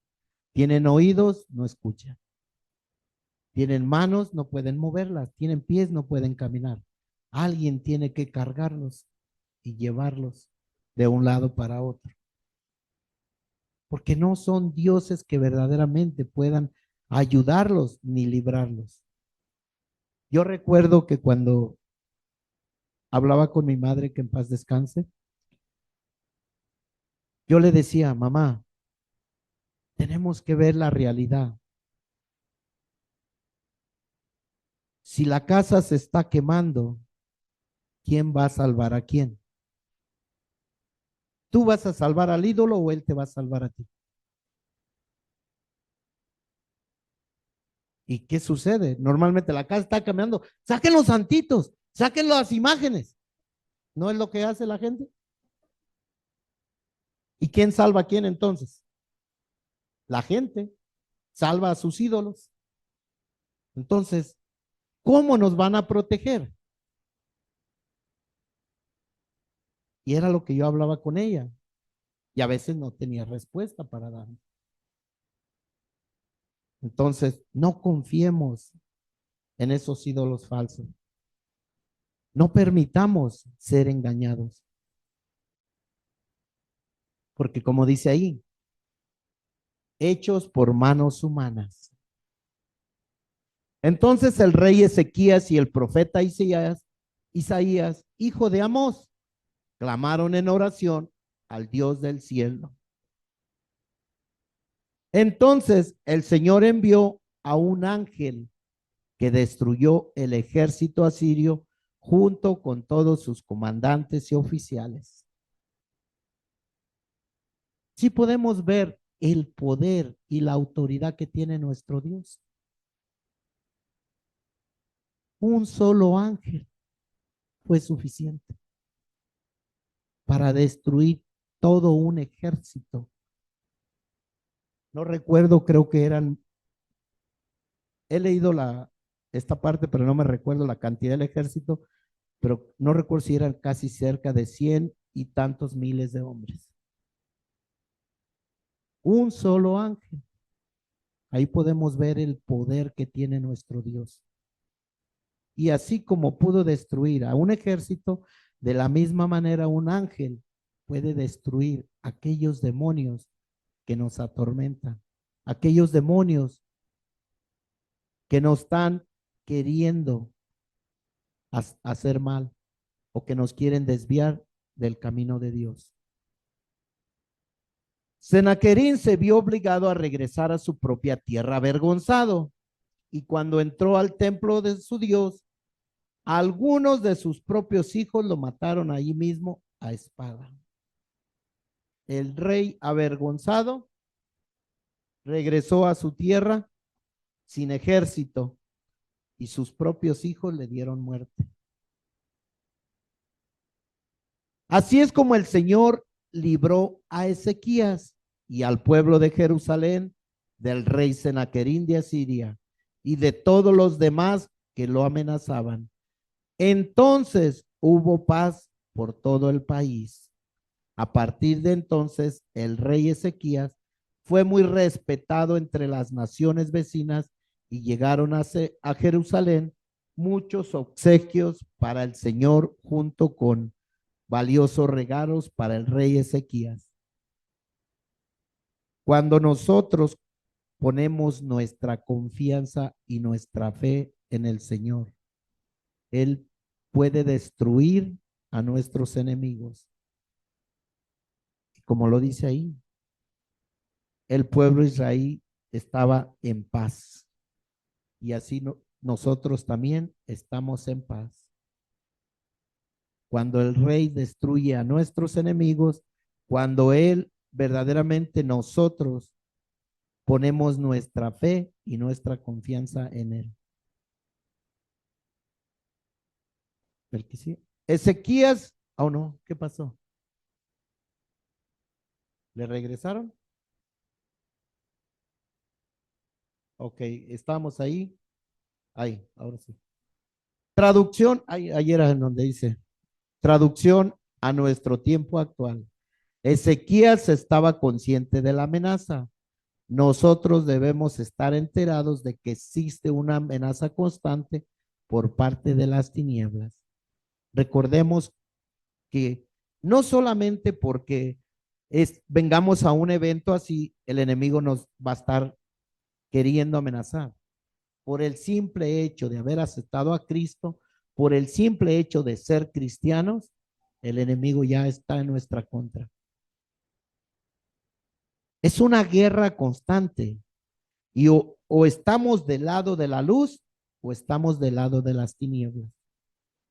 tienen oídos, no escuchan, tienen manos, no pueden moverlas, tienen pies, no pueden caminar. Alguien tiene que cargarlos y llevarlos de un lado para otro, porque no son dioses que verdaderamente puedan ayudarlos ni librarlos. Yo recuerdo que cuando hablaba con mi madre, que en paz descanse, yo le decía, mamá, tenemos que ver la realidad. Si la casa se está quemando, ¿quién va a salvar a quién? ¿Tú vas a salvar al ídolo o él te va a salvar a ti? ¿Y qué sucede? Normalmente la casa está cambiando. Saquen los santitos, saquen las imágenes. ¿No es lo que hace la gente? ¿Y quién salva a quién entonces? La gente salva a sus ídolos. Entonces, ¿cómo nos van a proteger? Y era lo que yo hablaba con ella. Y a veces no tenía respuesta para dar. Entonces, no confiemos en esos ídolos falsos. No permitamos ser engañados. Porque como dice ahí, hechos por manos humanas. Entonces el rey Ezequías y el profeta Isaías, hijo de Amós, clamaron en oración al Dios del cielo. Entonces el Señor envió a un ángel que destruyó el ejército asirio junto con todos sus comandantes y oficiales. Sí podemos ver el poder y la autoridad que tiene nuestro Dios. Un solo ángel fue suficiente para destruir todo un ejército. No recuerdo, creo que he leído esta parte, pero no me recuerdo la cantidad del ejército, pero no recuerdo si eran casi cerca de 100 y tantos miles de hombres. Un solo ángel. Ahí podemos ver el poder que tiene nuestro Dios. Y así como pudo destruir a un ejército, de la misma manera un ángel puede destruir aquellos demonios que nos atormentan, aquellos demonios que nos están queriendo hacer mal o que nos quieren desviar del camino de Dios. Senaquerín se vio obligado a regresar a su propia tierra avergonzado, y cuando entró al templo de su Dios, algunos de sus propios hijos lo mataron allí mismo a espada. El rey avergonzado regresó a su tierra sin ejército y sus propios hijos le dieron muerte. Así es como el Señor libró a Ezequías y al pueblo de Jerusalén del rey Senaquerín de Asiria y de todos los demás que lo amenazaban. Entonces hubo paz por todo el país. A partir de entonces, el rey Ezequías fue muy respetado entre las naciones vecinas y llegaron a Jerusalén muchos obsequios para el Señor junto con valiosos regalos para el rey Ezequías. Cuando nosotros ponemos nuestra confianza y nuestra fe en el Señor, Él puede destruir a nuestros enemigos. Como lo dice ahí, el pueblo de Israel estaba en paz y así nosotros también estamos en paz. Cuando el rey destruye a nuestros enemigos, cuando él verdaderamente nosotros ponemos nuestra fe y nuestra confianza en él. El que sí. Ezequías, oh no, ¿qué pasó? ¿Le regresaron? Ok, estamos ahí. Ahí, ahora sí. Traducción, ahí era en donde dice Traducción a nuestro tiempo actual. Ezequías estaba consciente de la amenaza. Nosotros debemos estar enterados de que existe una amenaza constante por parte de las tinieblas. Recordemos que no solamente porque vengamos a un evento así, el enemigo nos va a estar queriendo amenazar. Por el simple hecho de haber aceptado a Cristo, por el simple hecho de ser cristianos, el enemigo ya está en nuestra contra. Es una guerra constante y o estamos del lado de la luz o estamos del lado de las tinieblas.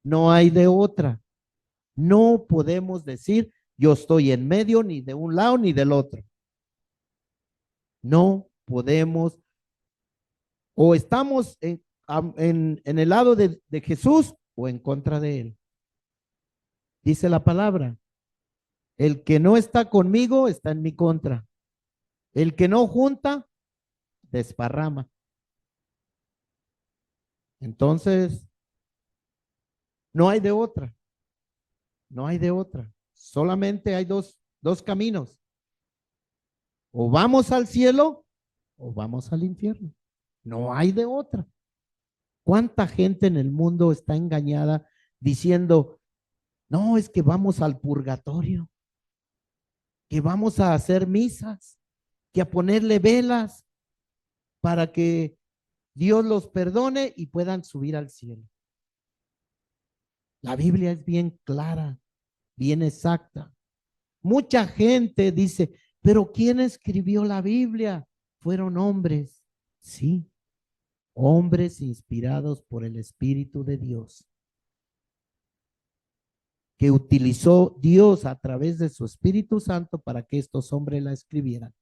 No hay de otra. No podemos decir yo estoy en medio ni de un lado ni del otro. No podemos, o estamos en el lado de Jesús o en contra de él. Dice la palabra, el que no está conmigo está en mi contra. El que no junta, desparrama. Entonces, no hay de otra. No hay de otra. Solamente hay dos caminos. O vamos al cielo o vamos al infierno. No hay de otra. ¿Cuánta gente en el mundo está engañada diciendo, no, es que vamos al purgatorio, que vamos a hacer misas, que a ponerle velas para que Dios los perdone y puedan subir al cielo? La Biblia es bien clara, bien exacta. Mucha gente dice, pero ¿quién escribió la Biblia? Fueron hombres, sí, hombres inspirados por el Espíritu de Dios, que utilizó Dios a través de su Espíritu Santo para que estos hombres la escribieran.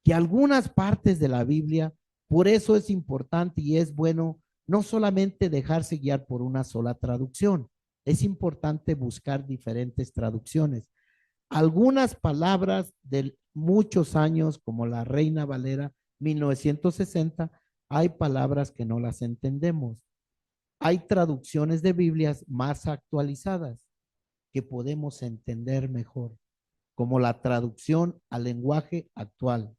Que algunas partes de la Biblia, por eso es importante y es bueno no solamente dejarse guiar por una sola traducción, es importante buscar diferentes traducciones. Algunas palabras de muchos años, como la Reina Valera 1960, hay palabras que no las entendemos. Hay traducciones de Biblias más actualizadas que podemos entender mejor, como la traducción al lenguaje actual,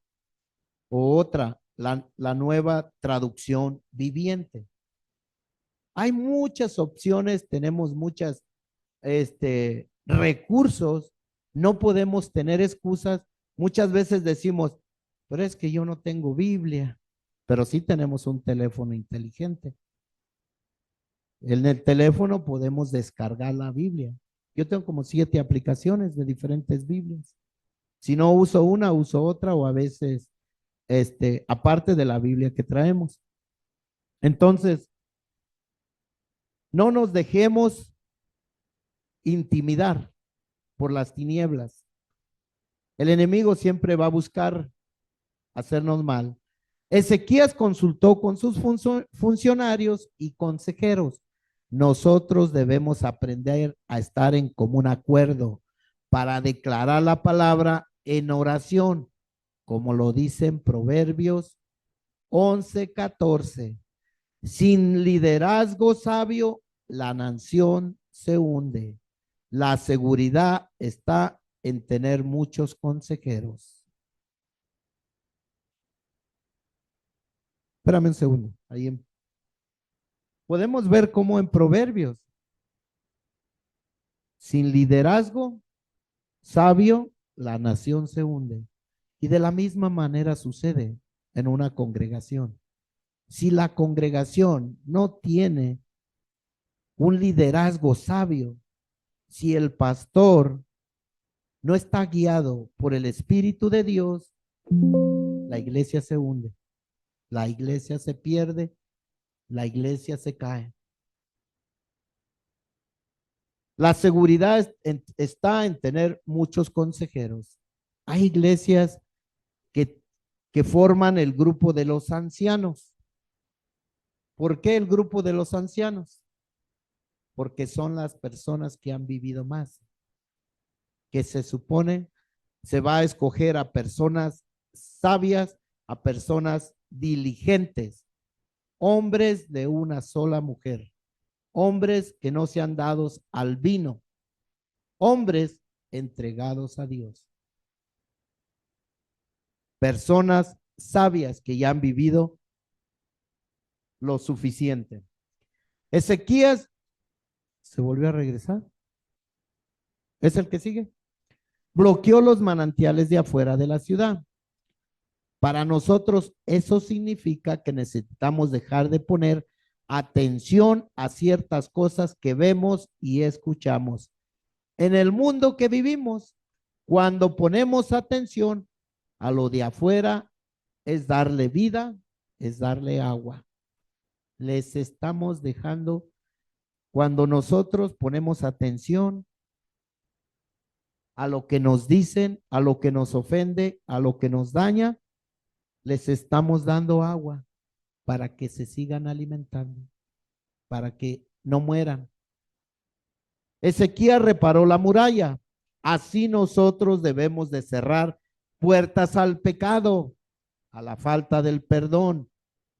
o otra, la nueva traducción viviente. Hay muchas opciones, tenemos muchos recursos, no podemos tener excusas. Muchas veces decimos, pero es que yo no tengo Biblia, pero sí tenemos un teléfono inteligente. En el teléfono podemos descargar la Biblia. Yo tengo como 7 aplicaciones de diferentes Biblias. Si no uso una, uso otra, o a veces, aparte de la Biblia que traemos. Entonces, no nos dejemos intimidar por las tinieblas. El enemigo siempre va a buscar hacernos mal. Ezequías consultó con sus funcionarios y consejeros. Nosotros debemos aprender a estar en común acuerdo para declarar la palabra en oración, como lo dicen Proverbios 11:14. Sin liderazgo sabio, la nación se hunde. La seguridad está en tener muchos consejeros. Espérame un segundo. Podemos ver cómo en Proverbios, sin liderazgo sabio, la nación se hunde. Y de la misma manera sucede en una congregación. Si la congregación no tiene un liderazgo sabio, si el pastor no está guiado por el Espíritu de Dios, la iglesia se hunde, la iglesia se pierde, la iglesia se cae. La seguridad está en tener muchos consejeros. Hay iglesias que forman el grupo de los ancianos. ¿Por qué el grupo de los ancianos? Porque son las personas que han vivido más, que se supone se va a escoger a personas sabias, a personas diligentes, hombres de una sola mujer, hombres que no sean dados al vino, hombres entregados a Dios, personas sabias que ya han vivido lo suficiente. Ezequías se volvió a regresar. ¿Es el que sigue? Bloqueó los manantiales de afuera de la ciudad. Para nosotros eso significa que necesitamos dejar de poner atención a ciertas cosas que vemos y escuchamos. En el mundo que vivimos, cuando ponemos atención a lo de afuera, es darle vida, es darle agua. Les estamos dejando, cuando nosotros ponemos atención a lo que nos dicen, a lo que nos ofende, a lo que nos daña, les estamos dando agua para que se sigan alimentando, para que no mueran. Ezequías reparó la muralla. Así nosotros debemos de cerrar puertas al pecado, a la falta del perdón,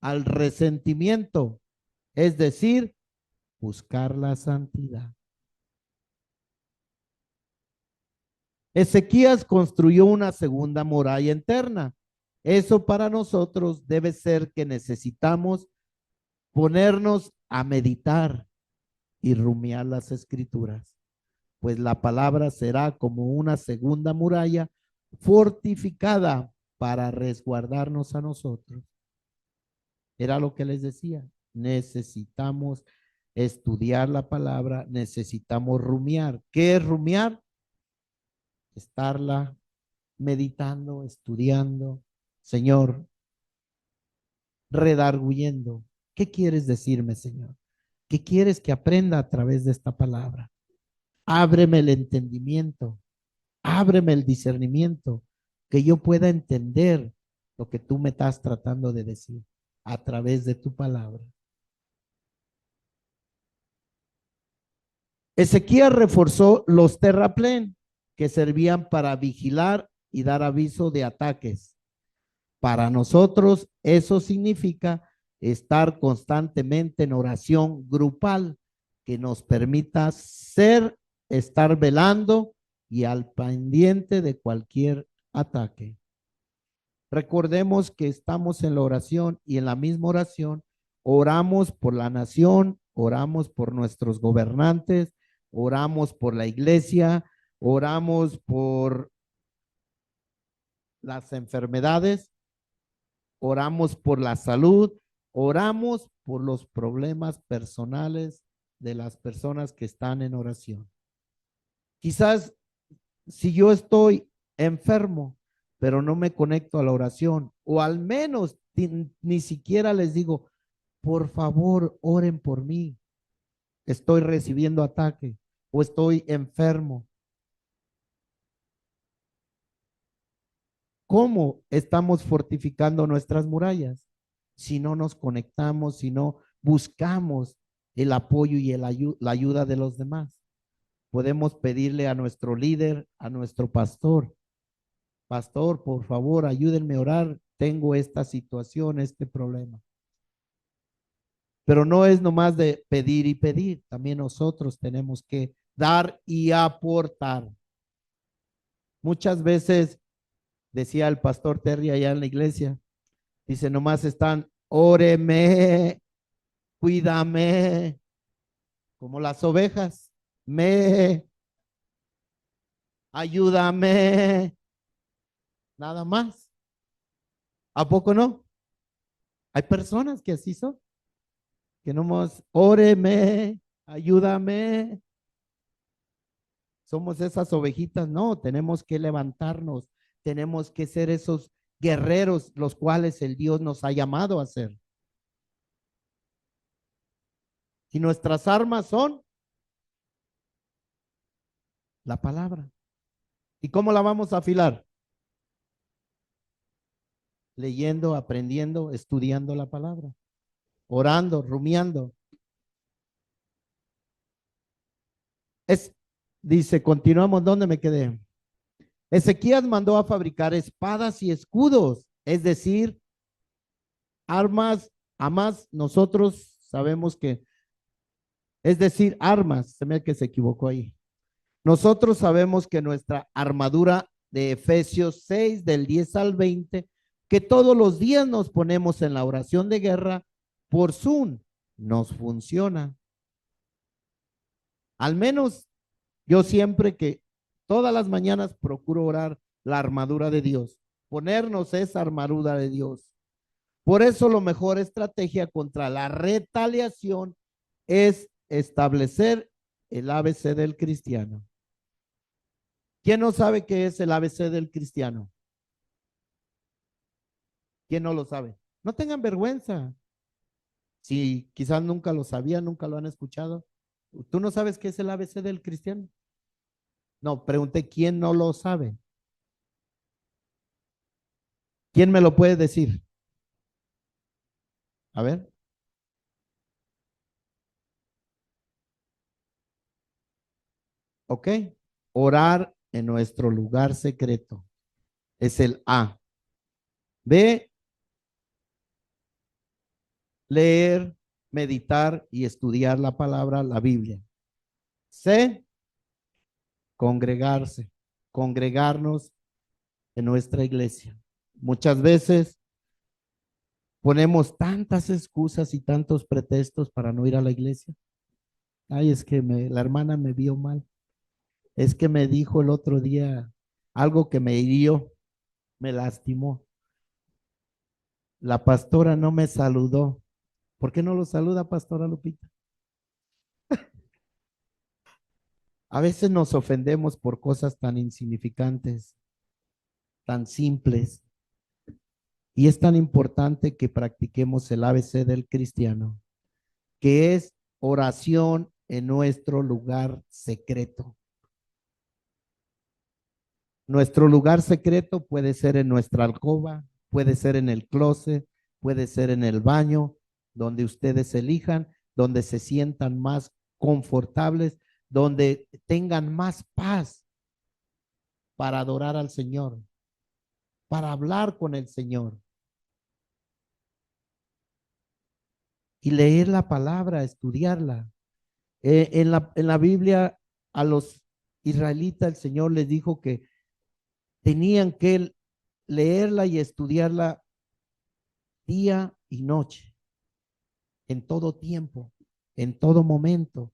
al resentimiento, es decir, buscar la santidad. Ezequías construyó una segunda muralla interna. Eso para nosotros debe ser que necesitamos ponernos a meditar y rumiar las escrituras, pues la palabra será como una segunda muralla fortificada para resguardarnos a nosotros. Era lo que les decía, necesitamos estudiar la palabra, necesitamos rumiar. ¿Qué es rumiar? Estarla meditando, estudiando. Señor, redarguyendo. ¿Qué quieres decirme, Señor? ¿Qué quieres que aprenda a través de esta palabra? Ábreme el entendimiento, ábreme el discernimiento, que yo pueda entender lo que tú me estás tratando de decir a través de tu palabra. Ezequías reforzó los terraplén que servían para vigilar y dar aviso de ataques. Para nosotros eso significa estar constantemente en oración grupal que nos permita estar velando y al pendiente de cualquier ataque. Recordemos que estamos en la oración y en la misma oración oramos por la nación, oramos por nuestros gobernantes, oramos por la iglesia, oramos por las enfermedades, oramos por la salud, oramos por los problemas personales de las personas que están en oración. Quizás si yo estoy enfermo, pero no me conecto a la oración, o al menos ni siquiera les digo, por favor, oren por mí, estoy recibiendo ataque o estoy enfermo. ¿Cómo estamos fortificando nuestras murallas? Si no nos conectamos, si no buscamos el apoyo y la ayuda de los demás. Podemos pedirle a nuestro líder, a nuestro pastor, pastor, por favor, ayúdenme a orar, tengo esta situación, este problema. Pero no es nomás de pedir y pedir, también nosotros tenemos que dar y aportar. Muchas veces, decía el pastor Terry allá en la iglesia, dice, nomás están, óreme, cuídame, como las ovejas, ayúdame, nada más. ¿A poco no? Hay personas que así son, que nomás, óreme, ayúdame. Somos esas ovejitas, no, tenemos que levantarnos, tenemos que ser esos guerreros, los cuales el Dios nos ha llamado a ser. Y nuestras armas son la palabra. ¿Y cómo la vamos a afilar? Leyendo, aprendiendo, estudiando la palabra, orando, rumiando. Dice, continuamos, ¿dónde me quedé? Ezequías mandó a fabricar espadas y escudos, es decir, armas, además nosotros sabemos que, es decir, armas, se me que se equivocó ahí. Nosotros sabemos que nuestra armadura de Efesios 6, del 10 al 20, que todos los días nos ponemos en la oración de guerra por Zoom, nos funciona. Al menos yo siempre que todas las mañanas procuro orar la armadura de Dios, ponernos esa armadura de Dios. Por eso la mejor estrategia contra la retaliación es establecer el ABC del cristiano. ¿Quién no sabe qué es el ABC del cristiano? ¿Quién no lo sabe? No tengan vergüenza. Si quizás nunca lo sabían, nunca lo han escuchado. ¿Tú no sabes qué es el ABC del cristiano? No, pregunté, ¿quién no lo sabe? ¿Quién me lo puede decir? A ver. Ok. Orar en nuestro lugar secreto. Es el A. B. Leer, meditar y estudiar la palabra, la Biblia. C. Congregarse. Congregarnos en nuestra iglesia. Muchas veces ponemos tantas excusas y tantos pretextos para no ir a la iglesia. Ay, es que la hermana me vio mal. Es que me dijo el otro día algo que me hirió, me lastimó. La pastora no me saludó. ¿Por qué no lo saluda, pastora Lupita? A veces nos ofendemos por cosas tan insignificantes, tan simples. Y es tan importante que practiquemos el ABC del cristiano, que es oración en nuestro lugar secreto. Nuestro lugar secreto puede ser en nuestra alcoba, puede ser en el closet, puede ser en el baño, donde ustedes elijan, donde se sientan más confortables, donde tengan más paz para adorar al Señor, para hablar con el Señor y leer la palabra, estudiarla. En la Biblia a los israelitas el Señor les dijo que tenían que leerla y estudiarla día y noche, en todo tiempo, en todo momento,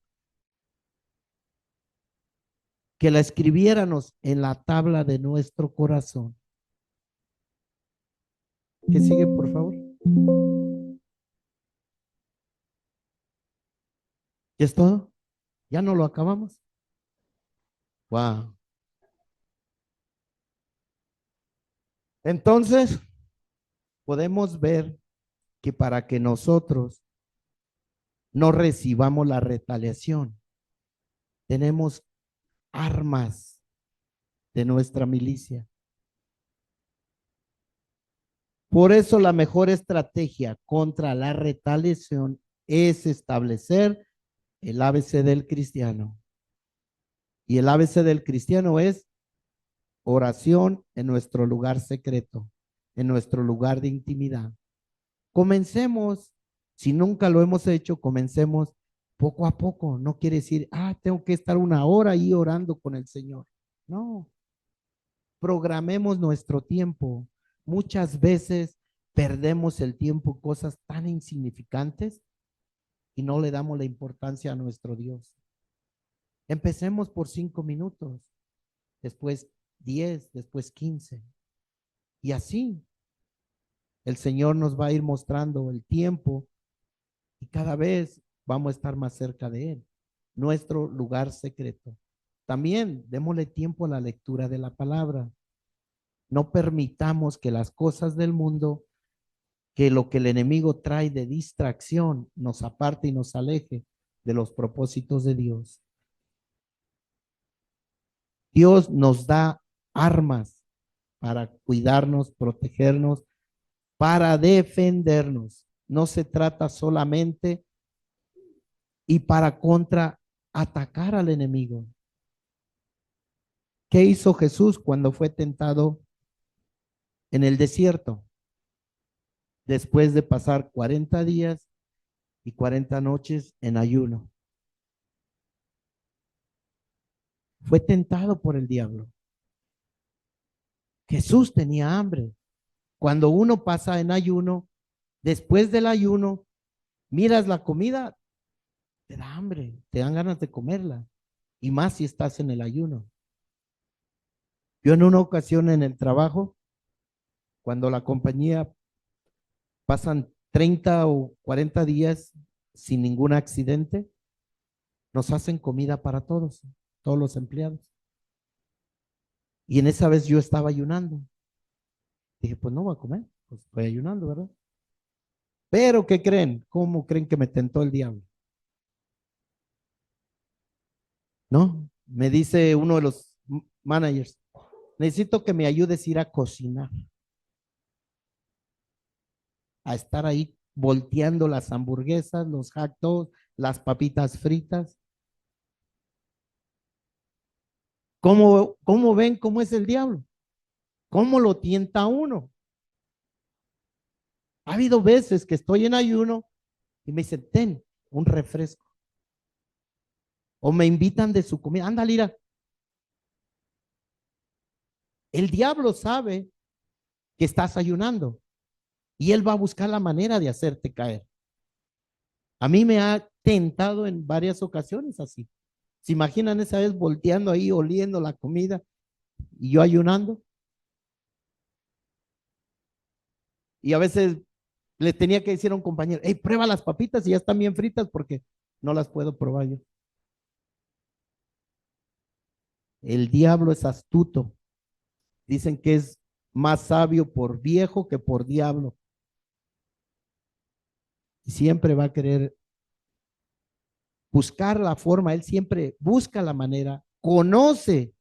que la escribiéramos en la tabla de nuestro corazón. ¿Qué sigue, por favor? ¿Ya es todo? ¿Ya no lo acabamos? Wow. Entonces, podemos ver que para que nosotros no recibamos la retaliación, tenemos armas de nuestra milicia. Por eso la mejor estrategia contra la retaliación es establecer el ABC del cristiano. Y el ABC del cristiano es oración en nuestro lugar secreto, en nuestro lugar de intimidad. Comencemos, si nunca lo hemos hecho, comencemos poco a poco. No quiere decir, tengo que estar una hora ahí orando con el Señor. No, programemos nuestro tiempo. Muchas veces perdemos el tiempo en cosas tan insignificantes y no le damos la importancia a nuestro Dios. Empecemos por 5 minutos, después 10, después 15. Y así el Señor nos va a ir mostrando el tiempo y cada vez vamos a estar más cerca de Él, nuestro lugar secreto. También démosle tiempo a la lectura de la palabra. No permitamos que las cosas del mundo, que lo que el enemigo trae de distracción, nos aparte y nos aleje de los propósitos de Dios. Dios nos da armas para cuidarnos, protegernos, para defendernos. No se trata solamente y para contraatacar al enemigo. ¿Qué hizo Jesús cuando fue tentado en el desierto? Después de pasar 40 días y 40 noches en ayuno. fue tentado por el diablo. Jesús tenía hambre. Cuando uno pasa en ayuno, después del ayuno, miras la comida, te da hambre, te dan ganas de comerla. Y más si estás en el ayuno. Yo en una ocasión en el trabajo, cuando la compañía pasan 30 o 40 días sin ningún accidente, nos hacen comida para todos, todos los empleados. Y en esa vez yo estaba ayunando. Dije, pues no voy a comer, pues estoy ayunando, ¿verdad? Pero, ¿qué creen? ¿Cómo creen que me tentó el diablo? ¿No? Me dice uno de los managers, necesito que me ayudes a ir a cocinar, a estar ahí volteando las hamburguesas, los hot dogs, las papitas fritas. ¿Cómo ven cómo es el diablo? ¿Cómo lo tienta uno? Ha habido veces que estoy en ayuno y me dicen, ten un refresco. O me invitan de su comida. Anda, Lira. El diablo sabe que estás ayunando y él va a buscar la manera de hacerte caer. A mí me ha tentado en varias ocasiones así. ¿Se imaginan esa vez volteando ahí, oliendo la comida y yo ayunando? Y a veces le tenía que decir a un compañero, hey, prueba las papitas y ya están bien fritas porque no las puedo probar yo. El diablo es astuto. Dicen que es más sabio por viejo que por diablo. Y siempre va a querer buscar la forma, él siempre busca la manera, conoce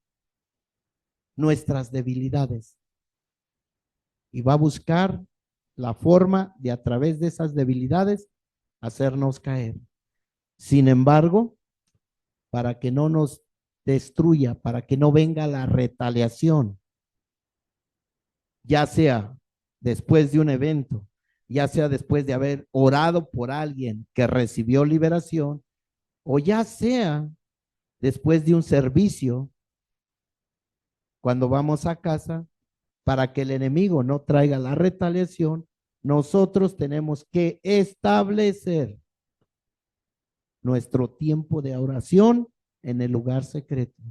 nuestras debilidades y va a buscar la forma de a través de esas debilidades hacernos caer. Sin embargo, para que no nos destruya, para que no venga la retaliación, ya sea después de un evento, ya sea después de haber orado por alguien que recibió liberación, o ya sea después de un servicio, cuando vamos a casa, para que el enemigo no traiga la retaliación, nosotros tenemos que establecer nuestro tiempo de oración en el lugar secreto,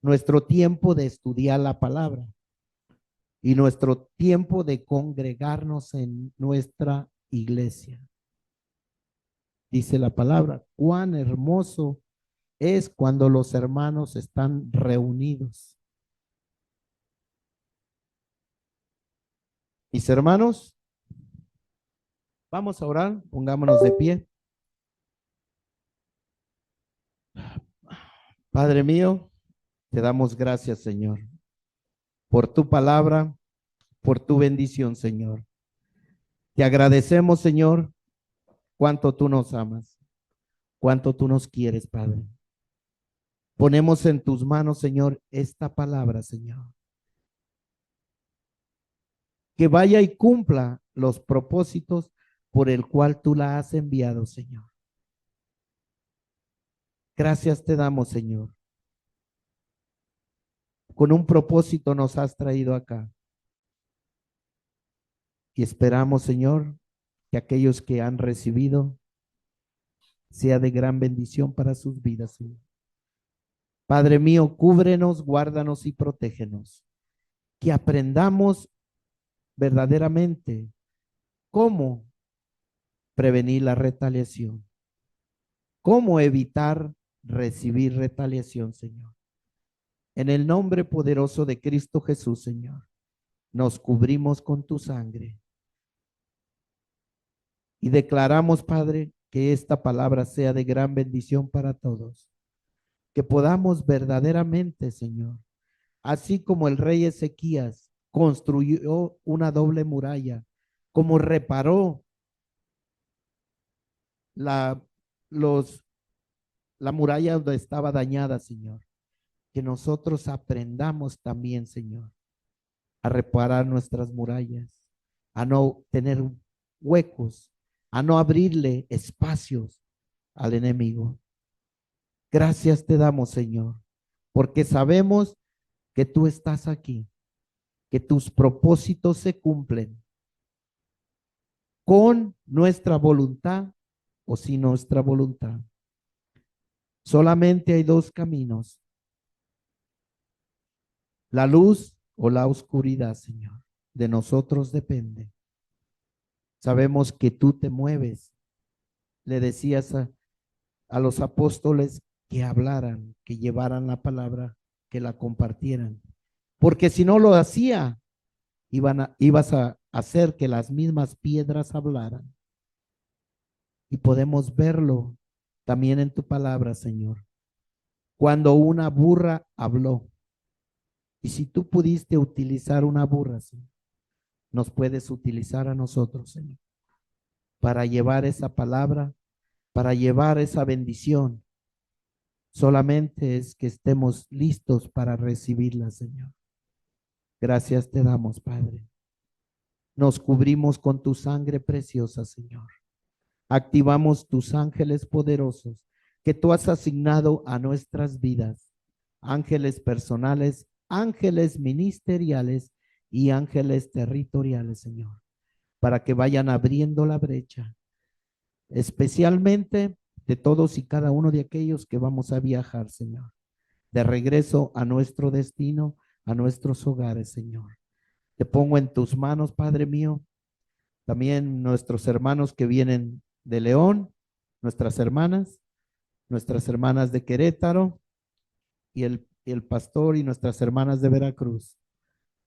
nuestro tiempo de estudiar la palabra y nuestro tiempo de congregarnos en nuestra iglesia. Dice la palabra, cuán hermoso es cuando los hermanos están reunidos. Mis hermanos, vamos a orar, pongámonos de pie. Padre mío, te damos gracias, Señor, por tu palabra, por tu bendición, Señor. Te agradecemos, Señor, cuánto tú nos amas, cuánto tú nos quieres, Padre. Ponemos en tus manos, Señor, esta palabra, Señor. Que vaya y cumpla los propósitos por el cual tú la has enviado, Señor. Gracias te damos, Señor. Con un propósito nos has traído acá. Y esperamos, Señor, que aquellos que han recibido sea de gran bendición para sus vidas, Señor. Padre mío, cúbrenos, guárdanos y protégenos. Que aprendamos verdaderamente cómo prevenir la retaliación, cómo evitar recibir retaliación, Señor. En el nombre poderoso de Cristo Jesús, Señor, nos cubrimos con tu sangre y declaramos, Padre, que esta palabra sea de gran bendición para todos, que podamos verdaderamente, Señor, así como el rey Ezequías construyó una doble muralla, como reparó la, los, la muralla donde estaba dañada, Señor, que nosotros aprendamos también, Señor, a reparar nuestras murallas, a no tener huecos, a no abrirle espacios al enemigo. Gracias te damos, Señor. porque sabemos que tú estás aquí, que tus propósitos se cumplen con nuestra voluntad o sin nuestra voluntad. Solamente hay dos caminos, la luz o la oscuridad, Señor. De nosotros depende. Sabemos que tú te mueves. Le decías a los apóstoles que hablaran, que llevaran la palabra, que la compartieran. Porque si no lo hacía, ibas a hacer que las mismas piedras hablaran. Y podemos verlo también en tu palabra, Señor. Cuando una burra habló. Y si tú pudiste utilizar una burra, Señor, nos puedes utilizar a nosotros, Señor, para llevar esa palabra, para llevar esa bendición. Solamente es que estemos listos para recibirla, Señor. Gracias te damos, Padre. Nos cubrimos con tu sangre preciosa, Señor. Activamos tus ángeles poderosos que tú has asignado a nuestras vidas. Ángeles personales, ángeles ministeriales y ángeles territoriales, Señor, para que vayan abriendo la brecha, especialmente de todos y cada uno de aquellos que vamos a viajar, Señor, de regreso a nuestro destino, a nuestros hogares, Señor. Te pongo en tus manos, Padre mío, también nuestros hermanos que vienen de León, nuestras hermanas de Querétaro y el pastor y nuestras hermanas de Veracruz.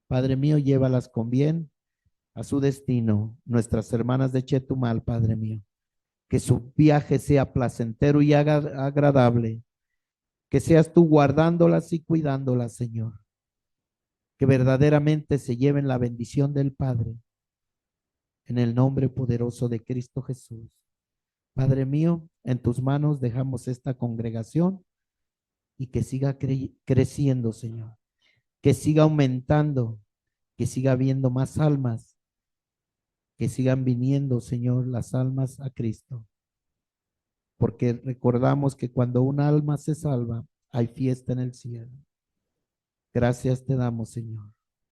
Padre mío, llévalas con bien a su destino. Nuestras hermanas de Chetumal, Padre mío, que su viaje sea placentero y agradable, que seas tú guardándolas y cuidándolas, Señor, que verdaderamente se lleven la bendición del Padre, en el nombre poderoso de Cristo Jesús. Padre mío, en tus manos dejamos esta congregación y que siga creciendo, Señor, que siga aumentando, que siga habiendo más almas, que sigan viniendo, Señor, las almas a Cristo, porque recordamos que cuando un alma se salva, hay fiesta en el cielo. Gracias te damos, Señor.